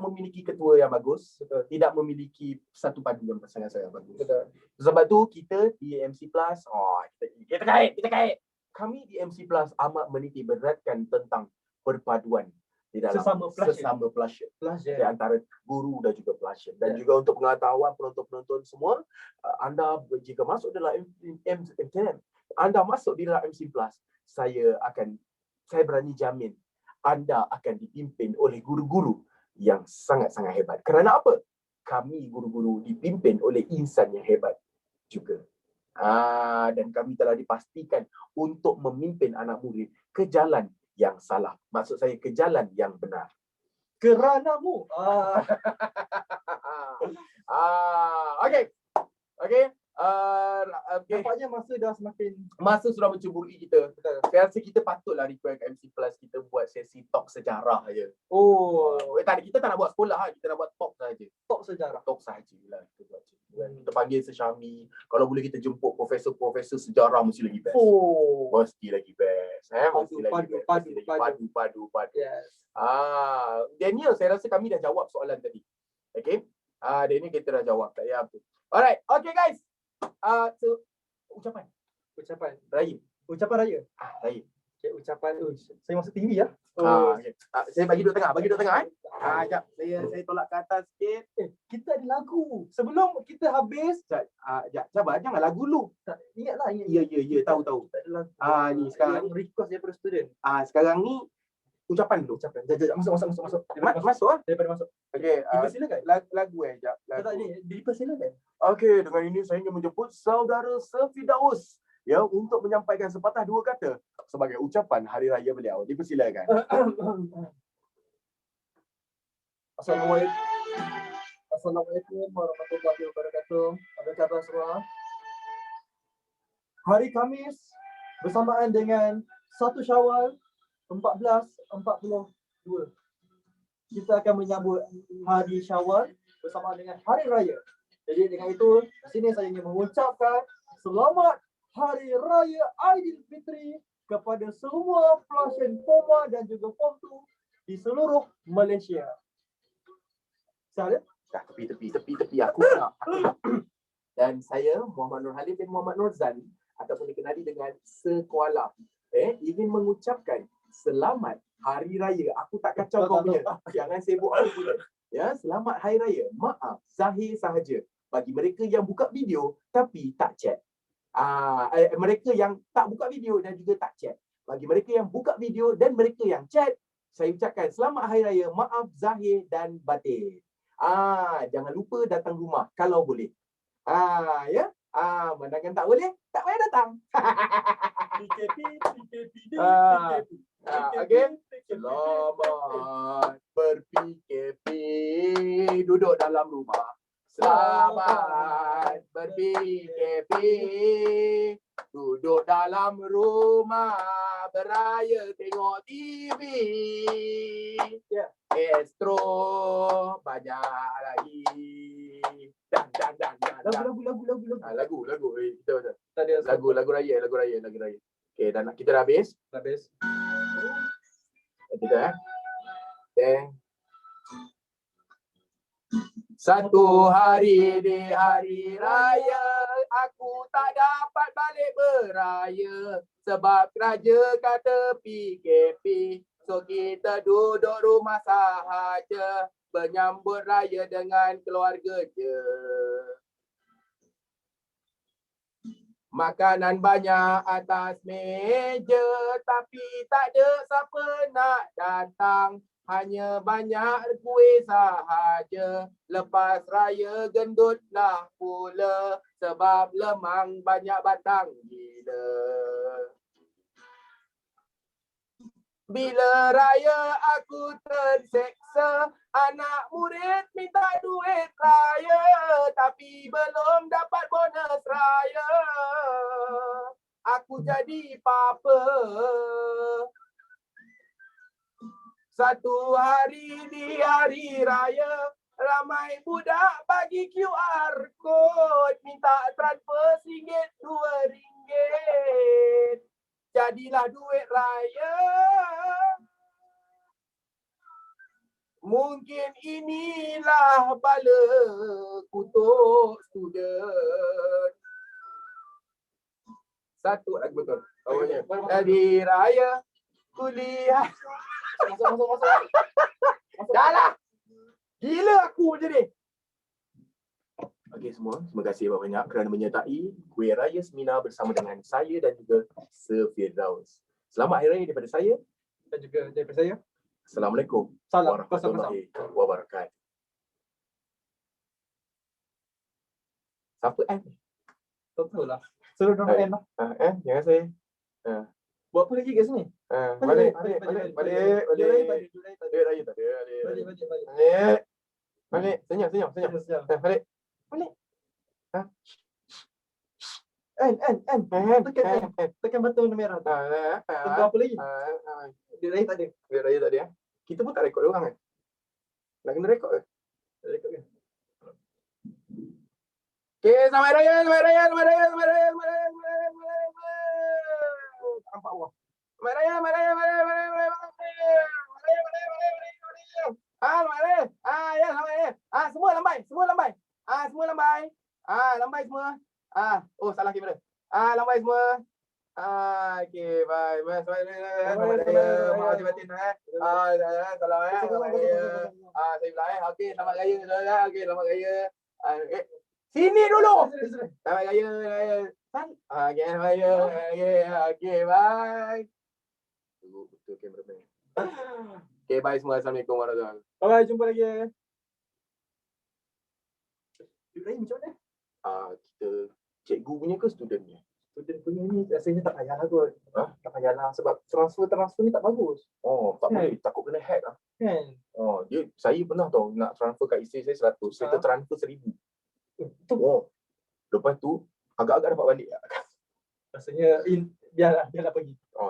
memiliki ketua yang bagus. Betul. Tidak memiliki satu padu yang sangat-sangat bagus. Betul. Sebab tu kita di MC Plus, kita kait. Kami di MC Plus amat menitik beratkan tentang perpaduan di dalam sesama Plusian di antara guru dan juga Plusian. Dan juga untuk pengetahuan penonton-penonton semua, anda jika masuk dalam anda masuk di dalam MC Plus, saya berani jamin anda akan dipimpin oleh guru-guru yang sangat-sangat hebat. Kerana apa? Kami guru-guru dipimpin oleh insan yang hebat juga. Dan kami telah dipastikan untuk memimpin anak murid ke jalan yang salah. Maksud saya ke jalan yang benar. Keranamu. Okey. Nampaknya masa sudah menceburui kita. Saya rasa kita patutlah request kat MC Plus kita buat sesi talk sejarah aja. Kita tak nak buat sekolah, kita nak buat talk saja. Talk sejarah. Talk sajalah kita buat. Kita panggil Syami. Kalau boleh kita jemput profesor-profesor sejarah, mesti lagi best. Mesti lagi best. Padu. Yes. Daniel, saya rasa kami dah jawab soalan tadi. Okay. Daniel kita dah jawab. Tak payah apa. Alright. Okay guys. Ucapan raya. Raya. Raya. Okay, ucapan tu. Saya masuk tinggi ya. Okay. Saya bagi duduk tengah. Sekejap. Saya tolak ke atas sikit. Kita ada lagu. Sebelum kita habis. Sabar, jangan lagu lu. Ingatlah. Ya. Tahu. Ni sekarang ni request daripada student. Sekarang ni ucapan dulu. Jap. Masuk. Masuk ah. Daripada masuk. Okey. Dipersilakan. Lagu jap. Tak ni, dipersilakan. Okey, dengan ini saya ingin menjemput saudara Sefidaus untuk menyampaikan sepatah dua kata sebagai ucapan hari raya beliau. Dipersilakan. Assalamualaikum warahmatullahi wabarakatuh. Apa khabar semua? Hari Khamis bersamaan dengan 1 Syawal 1442. Kita akan menyambut hari Syawal bersamaan dengan hari raya. Jadi dengan itu, di sini saya ingin mengucapkan selamat Hari Raya Aidilfitri kepada semua Plusian Form 1 dan juga Form 2 di seluruh Malaysia. Saya Tepi aku nak. Dan saya Muhammad Nur Halim bin Muhammad Nurzan ataupun dikenali dengan Sekuala ingin mengucapkan selamat Hari Raya. Aku tak kacau kau punya. Jangan sibuk aku punya. Ya, selamat Hari Raya. Maaf, zahir sahaja. Bagi mereka yang buka video tapi tak chat. Mereka yang tak buka video dan juga tak chat. Bagi mereka yang buka video dan mereka yang chat, saya ucapkan selamat Hari Raya. Maaf zahir dan batin. Jangan lupa datang rumah kalau boleh. Mandangan tak boleh, tak payah datang. Okay. Selamat ber-PKP, duduk dalam rumah. Selamat ber-PKP, duduk dalam rumah, beraya tengok TV. Astro banyak lagi. Dan Lagu. Lagu. Kita macam Tak ada lagu raya. Okey, kita dah habis. habis. Kita Okay. Satu hari di hari raya, aku tak dapat balik beraya. Sebab kerja kata PKP, so kita duduk rumah sahaja, menyambut raya dengan keluarga je. Makanan banyak atas meja, tapi tak ada siapa nak datang. Hanya banyak kuih sahaja. Lepas raya gendutlah pula, sebab lemang banyak batang gila. Bila raya aku terseksa, anak murid minta duit raya, tapi belum dapat bonus raya. Aku jadi papa. Satu hari di hari raya, ramai budak bagi QR code, minta transfer RM1, RM2. Jadilah duit raya. Mungkin inilah bala kutuk student. Satu lagi betul. Awalnya. Hari raya kuliah. Masuk. Dah lah. Gila aku macam ni. Okey semua, terima kasih banyak kerana menyertai Kuih Raya Semina bersama dengan saya dan juga Sir Firdaus. Selamat Hari Raya daripada saya Dan juga daripada saya. Assalamualaikum Salam. warahmatullahi wabarakatuh. Siapa N? Betul lah. Suruh dorang end lah. N, jangan saya. Buat apa lagi kat sini? Balik. Balik. Duit raya tak ada. Balik. Senyum. Balik. Tekan button warna merah tu. Tengok apa lagi? Dia lain tak ada. Duit raya tak ada. Kita pun tak rekod orang kan? Nak kena rekod ke? Rekod kan? Okay, selamat raya. Nampak Allah. Selamat raya. Selamat raya. Ya, selamat raya. Semua lambai. Semua lambai. Lambai semua. Oh, salah kamera. Lambai semua. Okay, bye. Selamat raya. Terima kasih batin. Salam raya. Selamat raya. Saya bilang okey, selamat raya. Okey, selamat raya. Sini dulu. Selamat raya. Okey, selamat raya. Okey, bye. Betul kameraman. Okay, bye semua. Assalamualaikum warahmatullahi wabarakatuh. Bye, jumpa lagi. Duit raya macam mana? Kita cikgu punya ke student punya? Student punya ni rasanya tak payahlah kot. Tak payahlah sebab transfer ni tak bagus. Oh, tak boleh. Takut kena hack lah. Kan? Oh, saya pernah tau nak transfer kat isteri saya 100. Saya tertransfer 1000. Betul. Oh. Lepas tu agak-agak dapat balik lah. Rasanya biarlah pergi. Oh,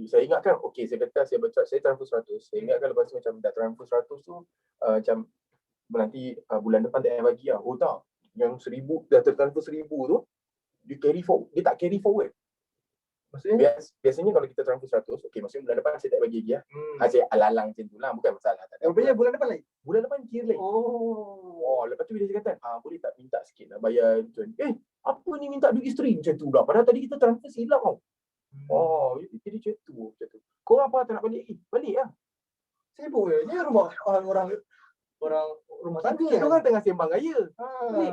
saya ingatkan, okey saya kata saya transfer 100. Saya ingatkan lepas tu macam dah transfer 100 tu macam nanti bulan depan tak payah bagi lah. Oh tak. Yang 1000 dah tertransfer 1000 tu dia tak carry forward. Maksudnya? Biasanya kalau kita transfer 100, okey maksudnya bulan depan saya tak bagi lagi lah. Saya alalang macam tu lah, bukan masalah. Tak ada. Rupanya bulan depan lagi? Bulan depan kira lagi. Oh, lepas tu bila saya kata, boleh tak minta sikit nak bayar tuan. Apa ni minta duit isteri macam tu dah. Padahal tadi kita transfer silap tau. Oh, jadi macam tu. Korang apa tak nak balik lagi? Balik lah. Sibuk je. Ni rumah orang rumah tangga. Kita orang tengah sembang raya.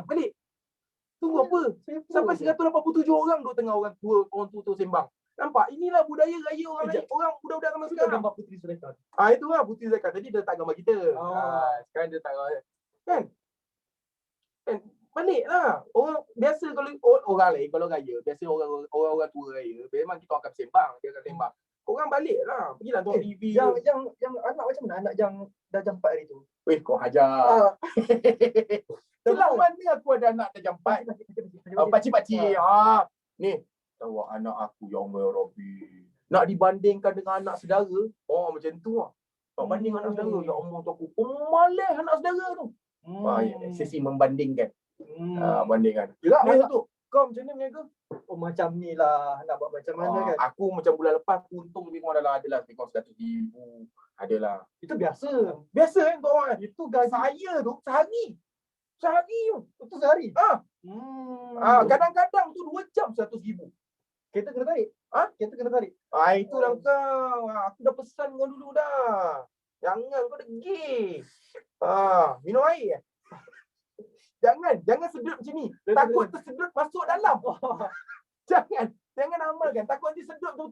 Balik. Tunggu apa? Sampai 187 orang duduk tengah orang tua sembang. Nampak? Inilah budaya raya orang budak-budak zaman sekarang. Gambar Puteri Sulaiman. Itu lah Puteri Sulaiman. Tadi dia letak gambar kita. Sekarang dia letak gambar. Kan? Balik lah. Orang biasa kalau orang lain kalau raya, biasa orang tua raya, memang kita akan sembang, dia akan sembang. Orang balik lah. Pergilah tengok TV. Yang anak macam mana? Anak yang dah jam 4 hari tu. Weh, kau hajar. Selang mana aku ada anak dah jam 4? Pakcik-pakcik. Ni, tahu anak aku yang Rabbi. Nak dibandingkan dengan anak saudara. Macam tu lah. Tak banding anak saudara. Ya Allah, aku pemalas anak saudara tu. Sesi membandingkan. Bandingkan. Yelah, Ni tu. Kau macam mana berniaga? Oh macam ni lah, nak buat macam mana kan. Aku macam bulan lepas aku untung lebih kurang dalam adalah lebih kurang 100,000. Adalah. Itu biasa. Biasa kan untuk orang. Itu gaji Saya tu sehari. Sehari tu. itu sehari. Kadang-kadang tu 2 jam 100,000. Kereta kena tarik. Kereta kena tarik. Itulah kau. Aku dah pesan kau dulu dah. Jangan kau degil. Minum air. Jangan sedut macam ni. Takut tersedut masuk dalam. Jangan amalkan. Takut nanti sedut tu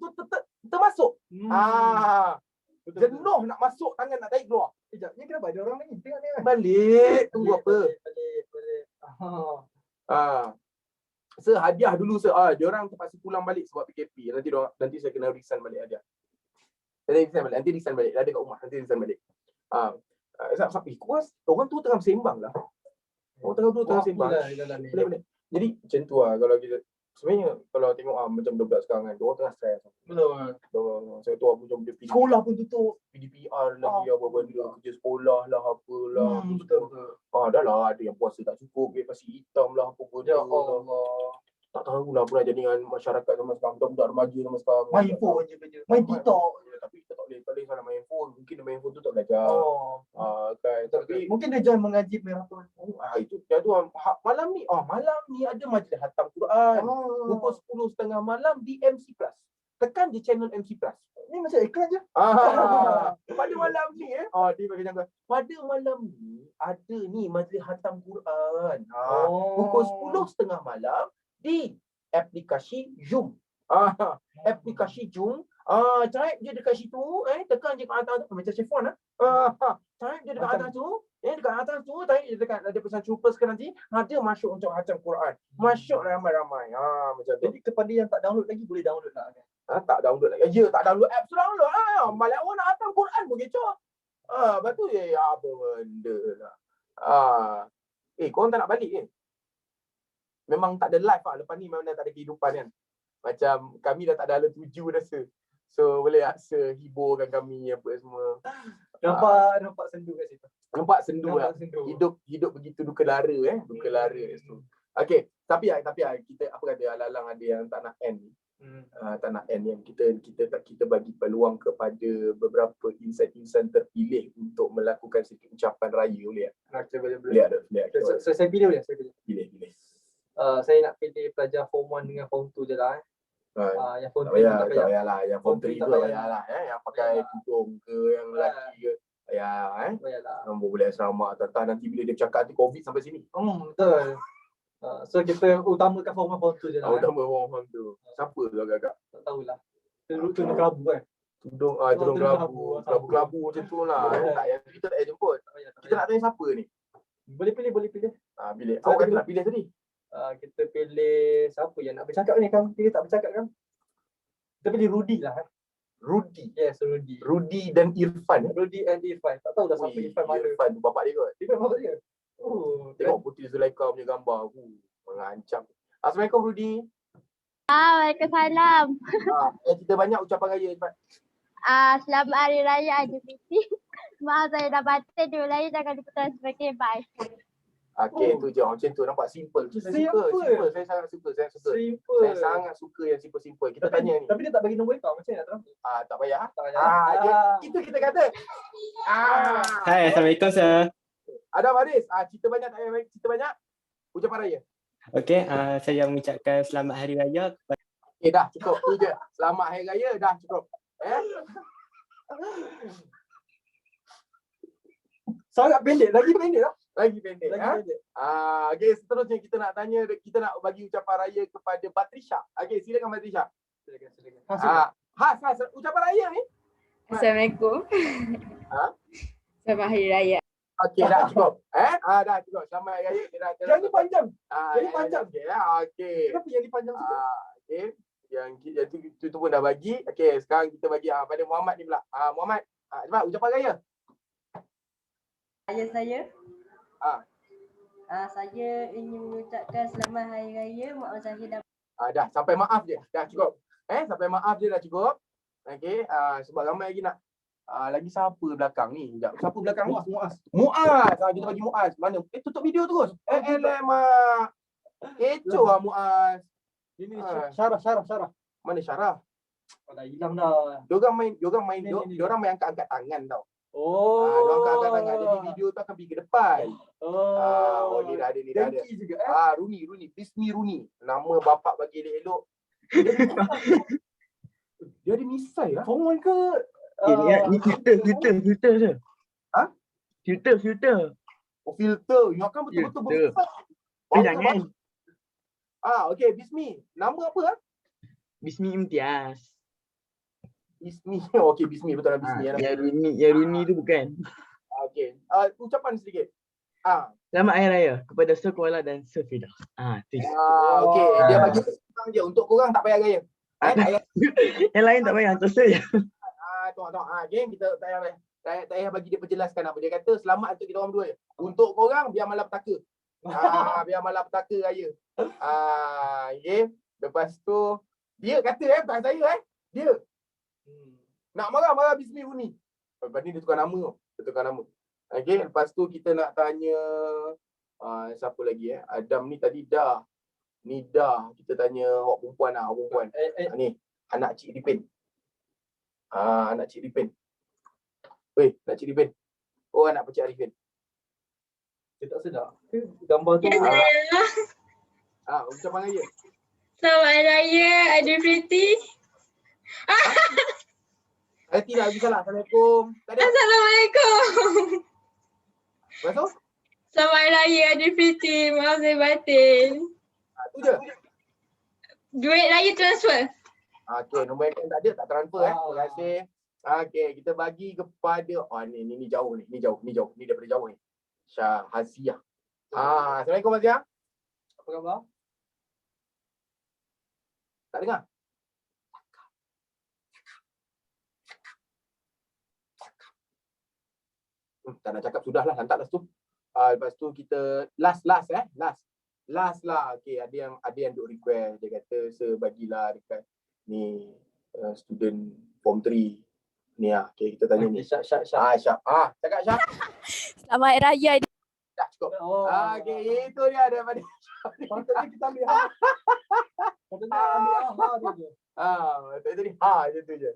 termasuk. Jenuh nak masuk tangan nak tarik keluar. Sekejap, ni kenapa ada orang lagi? Tengok ni kan. Balik. Tunggu apa? Balik. Hadiah dulu dia orang terpaksa pulang balik sebab PKP. Nanti saya kena resign balik hadiah. Nanti resign balik. Dah ada kat rumah. Nanti resign balik. Orang tu tengah sembang lah. Orang tengah sembang. Boleh. Jadi macam tu lah kalau kita sebenarnya kalau tengok macam budak sekarang kan, orang tengah stres. Betul. Saya tu apa macam dia Sekolah pun tutup. PDPR lagi apa benda, kerja sekolah lah apalah. Betul. Dah lah ada yang puasa tak cukup, pasir hitam lah apa benda. Ya Allah. Tak tahulah pula jaringan masyarakat zaman sekarang, budak-budak remaja zaman sekarang. Main phone je kerja. Main TikTok. Tapi kita tak boleh sana main phone. Mungkin dia main phone tu tak belajar. Kan. Tapi mungkin dia join mengaji maraton. Itu malam ni ada majlis khatam Quran. Pukul 10.30 malam di MC Plus. Tekan di channel MC Plus. Ni macam iklan je. Pada malam ni dia bagi jangka. Pada malam ni ada ni majlis khatam Quran. Pukul 10.30 malam di aplikasi Zoom. Aplikasi Zoom. Type je dekat situ, tekan je kat atas tu macam telefon type je dekat atas tu, dekat atas tu type je dekat ada pesan super sekarang nanti ada masuk untuk khatam Quran. Masuk ramai-ramai. Macam tu. Jadi kepada yang tak download lagi boleh download lah kan. Tak download lagi. Ya, tak download apps download. Malah orang nak khatam Quran pun kecoh. Lepas tu apa benda lah. Korang tak nak balik ke? Memang tak ada live lah. Lepas ni memang dah tak ada kehidupan kan. Macam kami dah tak ada ala tuju rasa. So boleh rasa hiburkan kami apa semua. Nampak sendu kat situ. Nampak sendu lah. Hidup begitu duka lara duka lara kat situ. Okey, tapi kita apa kata alang-alang ada yang tak nak end. Tak nak end yang kita bagi peluang kepada beberapa insan-insan terpilih untuk melakukan sedikit ucapan raya boleh tak? Boleh ada. Saya pilih boleh? Pilih. Saya nak pilih pelajar form 1 dengan form 2 je lah. Yang form 3 tak payah lah. Yang form 3 tu payahlah. Yang pakai tudung ke, yang lelaki ke. Payahlah. Nombor boleh asrama. Nanti bila dia cakap tu COVID sampai sini. Betul. So kita utamakan form 1 form 2 je lah. Utamakan form 2. Siapa tu agak-agak? Tak tahulah. Tudung kelabu kan. Tudung kelabu. Kelabu macam tu lah. Kita tak payah jemput. Kita nak tanya siapa ni? Boleh pilih. Pilih. Awak kata nak pilih tadi? Kita pilih siapa yang nak bercakap ni kan? Kita tak bercakap kan? Kita pilih Rudy lah. Rudy? Yes, Rudy. Rudy dan Irfan. Rudy and Irfan. Tak tahu dah siapa Irfan mana. Irfan tu bapak dia kot. Irfan bapak dia? Tengok Putri Zulaikha punya gambar. Mengancam. Assalamualaikum Rudy. Waalaikumsalam. Kita banyak ucapan raya Irfan. Selamat Hari Raya Aidilfitri. Maaf saya dah batin dulu lagi jangan diputar sebagai bye. Tu je macam tu nampak simple. Simple. Saya sangat suka. Saya sangat suka yang simple. Kita tanya ni. Tapi dia tak bagi nombor account macam mana nak transfer? Tak payah. Itu kita kata. Hai, Assalamualaikum sir. Ada Faris. Cerita banyak tak payah cerita banyak. Ucapan raya. Okey, saya mengucapkan selamat Hari Raya kepada Dah cukup tu je. Selamat Hari Raya dah cukup. Sangat pendek, lagi pendek lah. Lagi pendek. Okey, seterusnya kita nak bagi ucapan raya kepada Batrisha. Okey, silakan Batrisha. Silakan. Ucapan raya ni. Assalamualaikum. Selamat Hari Raya. Okey, dah cukup. Dah cukup. Selamat Hari Raya. Yang ni panjang. Yang ni panjang. Okey. Kenapa yang ni panjang sikit? Okey. Yang itu pun dah bagi. Okey, sekarang kita bagi pada Muhammad ni pula. Muhammad, cepat ucapan raya. Saya saya ingin mengucapkan selamat Hari Raya Mak Zahir dan dah sampai maaf je. Dah cukup. Sampai maaf je dah cukup. Okey, sebab ramai lagi nak Lagi siapa belakang ni? Sekejap. Siapa belakang ni? Muaz. Muaz. Kita bagi Muaz. Mana? Tutup video terus. Mak. Kecoh lah Muaz. Ini Ah. Syarah. Mana Syarah? Dah hilang dah. Diorang main, Ni. diorang main angkat-angkat tangan tau. Oh. Diorang angkat-angkat tangan. Jadi video tu akan pergi ke depan. Oh, dia dah ada. Dengki juga Rooney. Bismi Rooney. Nama bapak bagi elok-elok. Dia ada misai lah. Form 1 ke? Ni filter je. Ha? Filter. Oh, filter. Ingatkan betul-betul Filter. besar. Jangan. Okay, Bismi. Nama apa? Bismi Imtiaz. Bismi. Okay, Bismi. Betul lah Bismi. Yang Rooney tu bukan. Okay. Ucapan sedikit. Selamat Hari Raya kepada Sir Kuala dan Sir Fidah. Tu je. Okay. Dia bagi pesan je. Untuk korang tak payah gaya. Tak payah. Yang lain tak payah, hantar saya. Tengok. Game kita tak payah bagi dia perjelaskan apa. Dia kata selamat untuk kita orang berdua je. Untuk korang biar malapetaka. Biar malapetaka raya. Okay. Lepas tu dia kata bukan saya dia. Nak marah Bismi Rooney. Lepas ni dia tukar nama. Okay. Lepas tu kita nak tanya siapa lagi Adam ni tadi dah. Ni dah kita tanya awak perempuan. Ni anak Cik Ripin. Anak Cik Ripin. Weh, anak Cik Ripin. Oh, anak Pakcik Arifin. Dia tak sedar. Gambar tu. Ucapan raya. Selamat Hari Raya Aidilfitri. Tidak lagi salah. Assalamualaikum. Tak ada. Assalamualaikum. Lepas tu? Selamat Hari Raya Aidilfitri. Maaf saya batin. Tu je. Duit raya transfer. Okay, nombor account tak ada, tak transfer Terima kasih. Okay, kita bagi kepada ni jauh ni. Ni daripada jauh ni. Haziah. Assalamualaikum Haziah. Apa khabar? Tak dengar? Tak nak cakap sudahlah, lantaklah tu. Lepas tu kita last lah. Okay, ada yang duk request. Dia kata bagilah dekat ni student form 3 ni okay, kita tanya ni. Syak. Syak. Cakap Syak. Selamat Hari Raya. Dah cukup. Okay, itu dia daripada Patutnya kita ambil Patutnya ambil je. tadi je tu je.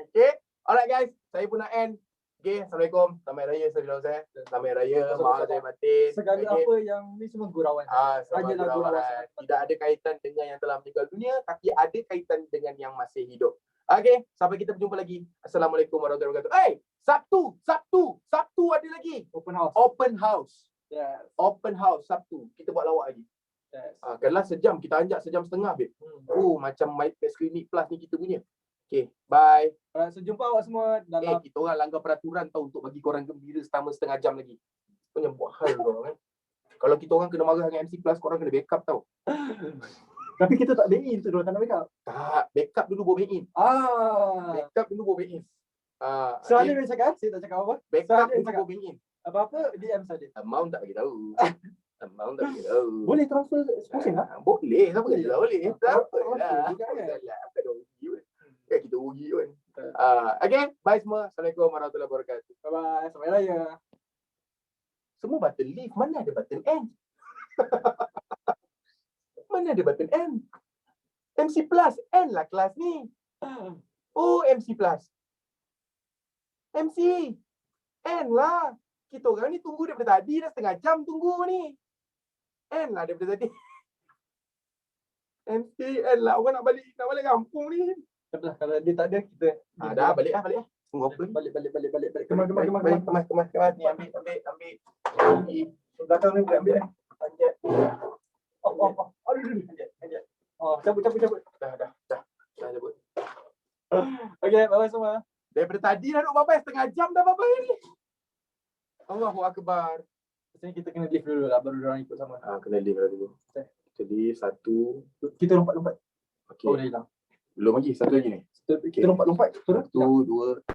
Okay. Alright guys, saya pun nak end. Okay, Assalamualaikum. Selamat Raya Sabilah Ustaz. Selamat Raya. Maaf saya batin. Segala apa yang ni semua gurauan. Semua gurauan. Tidak ada kaitan dengan yang telah meninggal dunia, tapi ada kaitan dengan yang masih hidup. Okay, sampai kita berjumpa lagi. Assalamualaikum warahmatullahi wabarakatuh. Sabtu ada lagi. Open house. Yes. Open house Sabtu. Kita buat lawak lagi. Yes. Kelas sejam, kita anjak sejam setengah, babe. Macam MyPads Clinic Plus ni kita punya. Okay, bye. Alright, so jumpa awak semua dalam kita orang langgar peraturan tau untuk bagi korang gembira selama setengah jam lagi. Punya buat hal korang Kalau kita orang kena marah dengan MC Plus, korang kena backup tau. Tapi kita tak back in tu, tak nak backup. Tak, backup dulu baru back in. Backup dulu baru back in. So ada yang cakap, saya tak cakap apa. Backup dulu baru back in. Apa-apa DM saja. Amount tak bagi tahu. Boleh transfer sepusin lah. Boleh, siapa kata tak boleh? Tak apa lah. Apa dah rugi pun. Kita rugi pun. Okay, bye semua. Assalamualaikum warahmatullahi wabarakatuh. Bye-bye, selamat raya. Semua button leave, mana ada button end? Mana ada button end? MC Plus, end lah kelas ni. Oh, MC Plus. MC, end lah. Kita orang ni tunggu daripada tadi, dah setengah jam tunggu ni. End lah daripada tadi. MC, end lah. Orang nak balik kampung ni. Dah, kalau dia tak ada, kita dah, balik lah. Tunggu apa ni? Balik. Kemas. Ni ambil. Belakang ni boleh ambil. Panjat. Cabut. Dah cabut. Okay, bye-bye semua. Daripada tadi dah duduk babai, setengah jam dah babai ni. Allahu Akbar. Maksudnya kita kena lift dulu lah, baru orang ikut sama. Kena lift lah dulu. Jadi satu. Kita lompat. Okay. Dah hilang. Belum lagi, satu lagi ni. Kita lompat. 1, 2,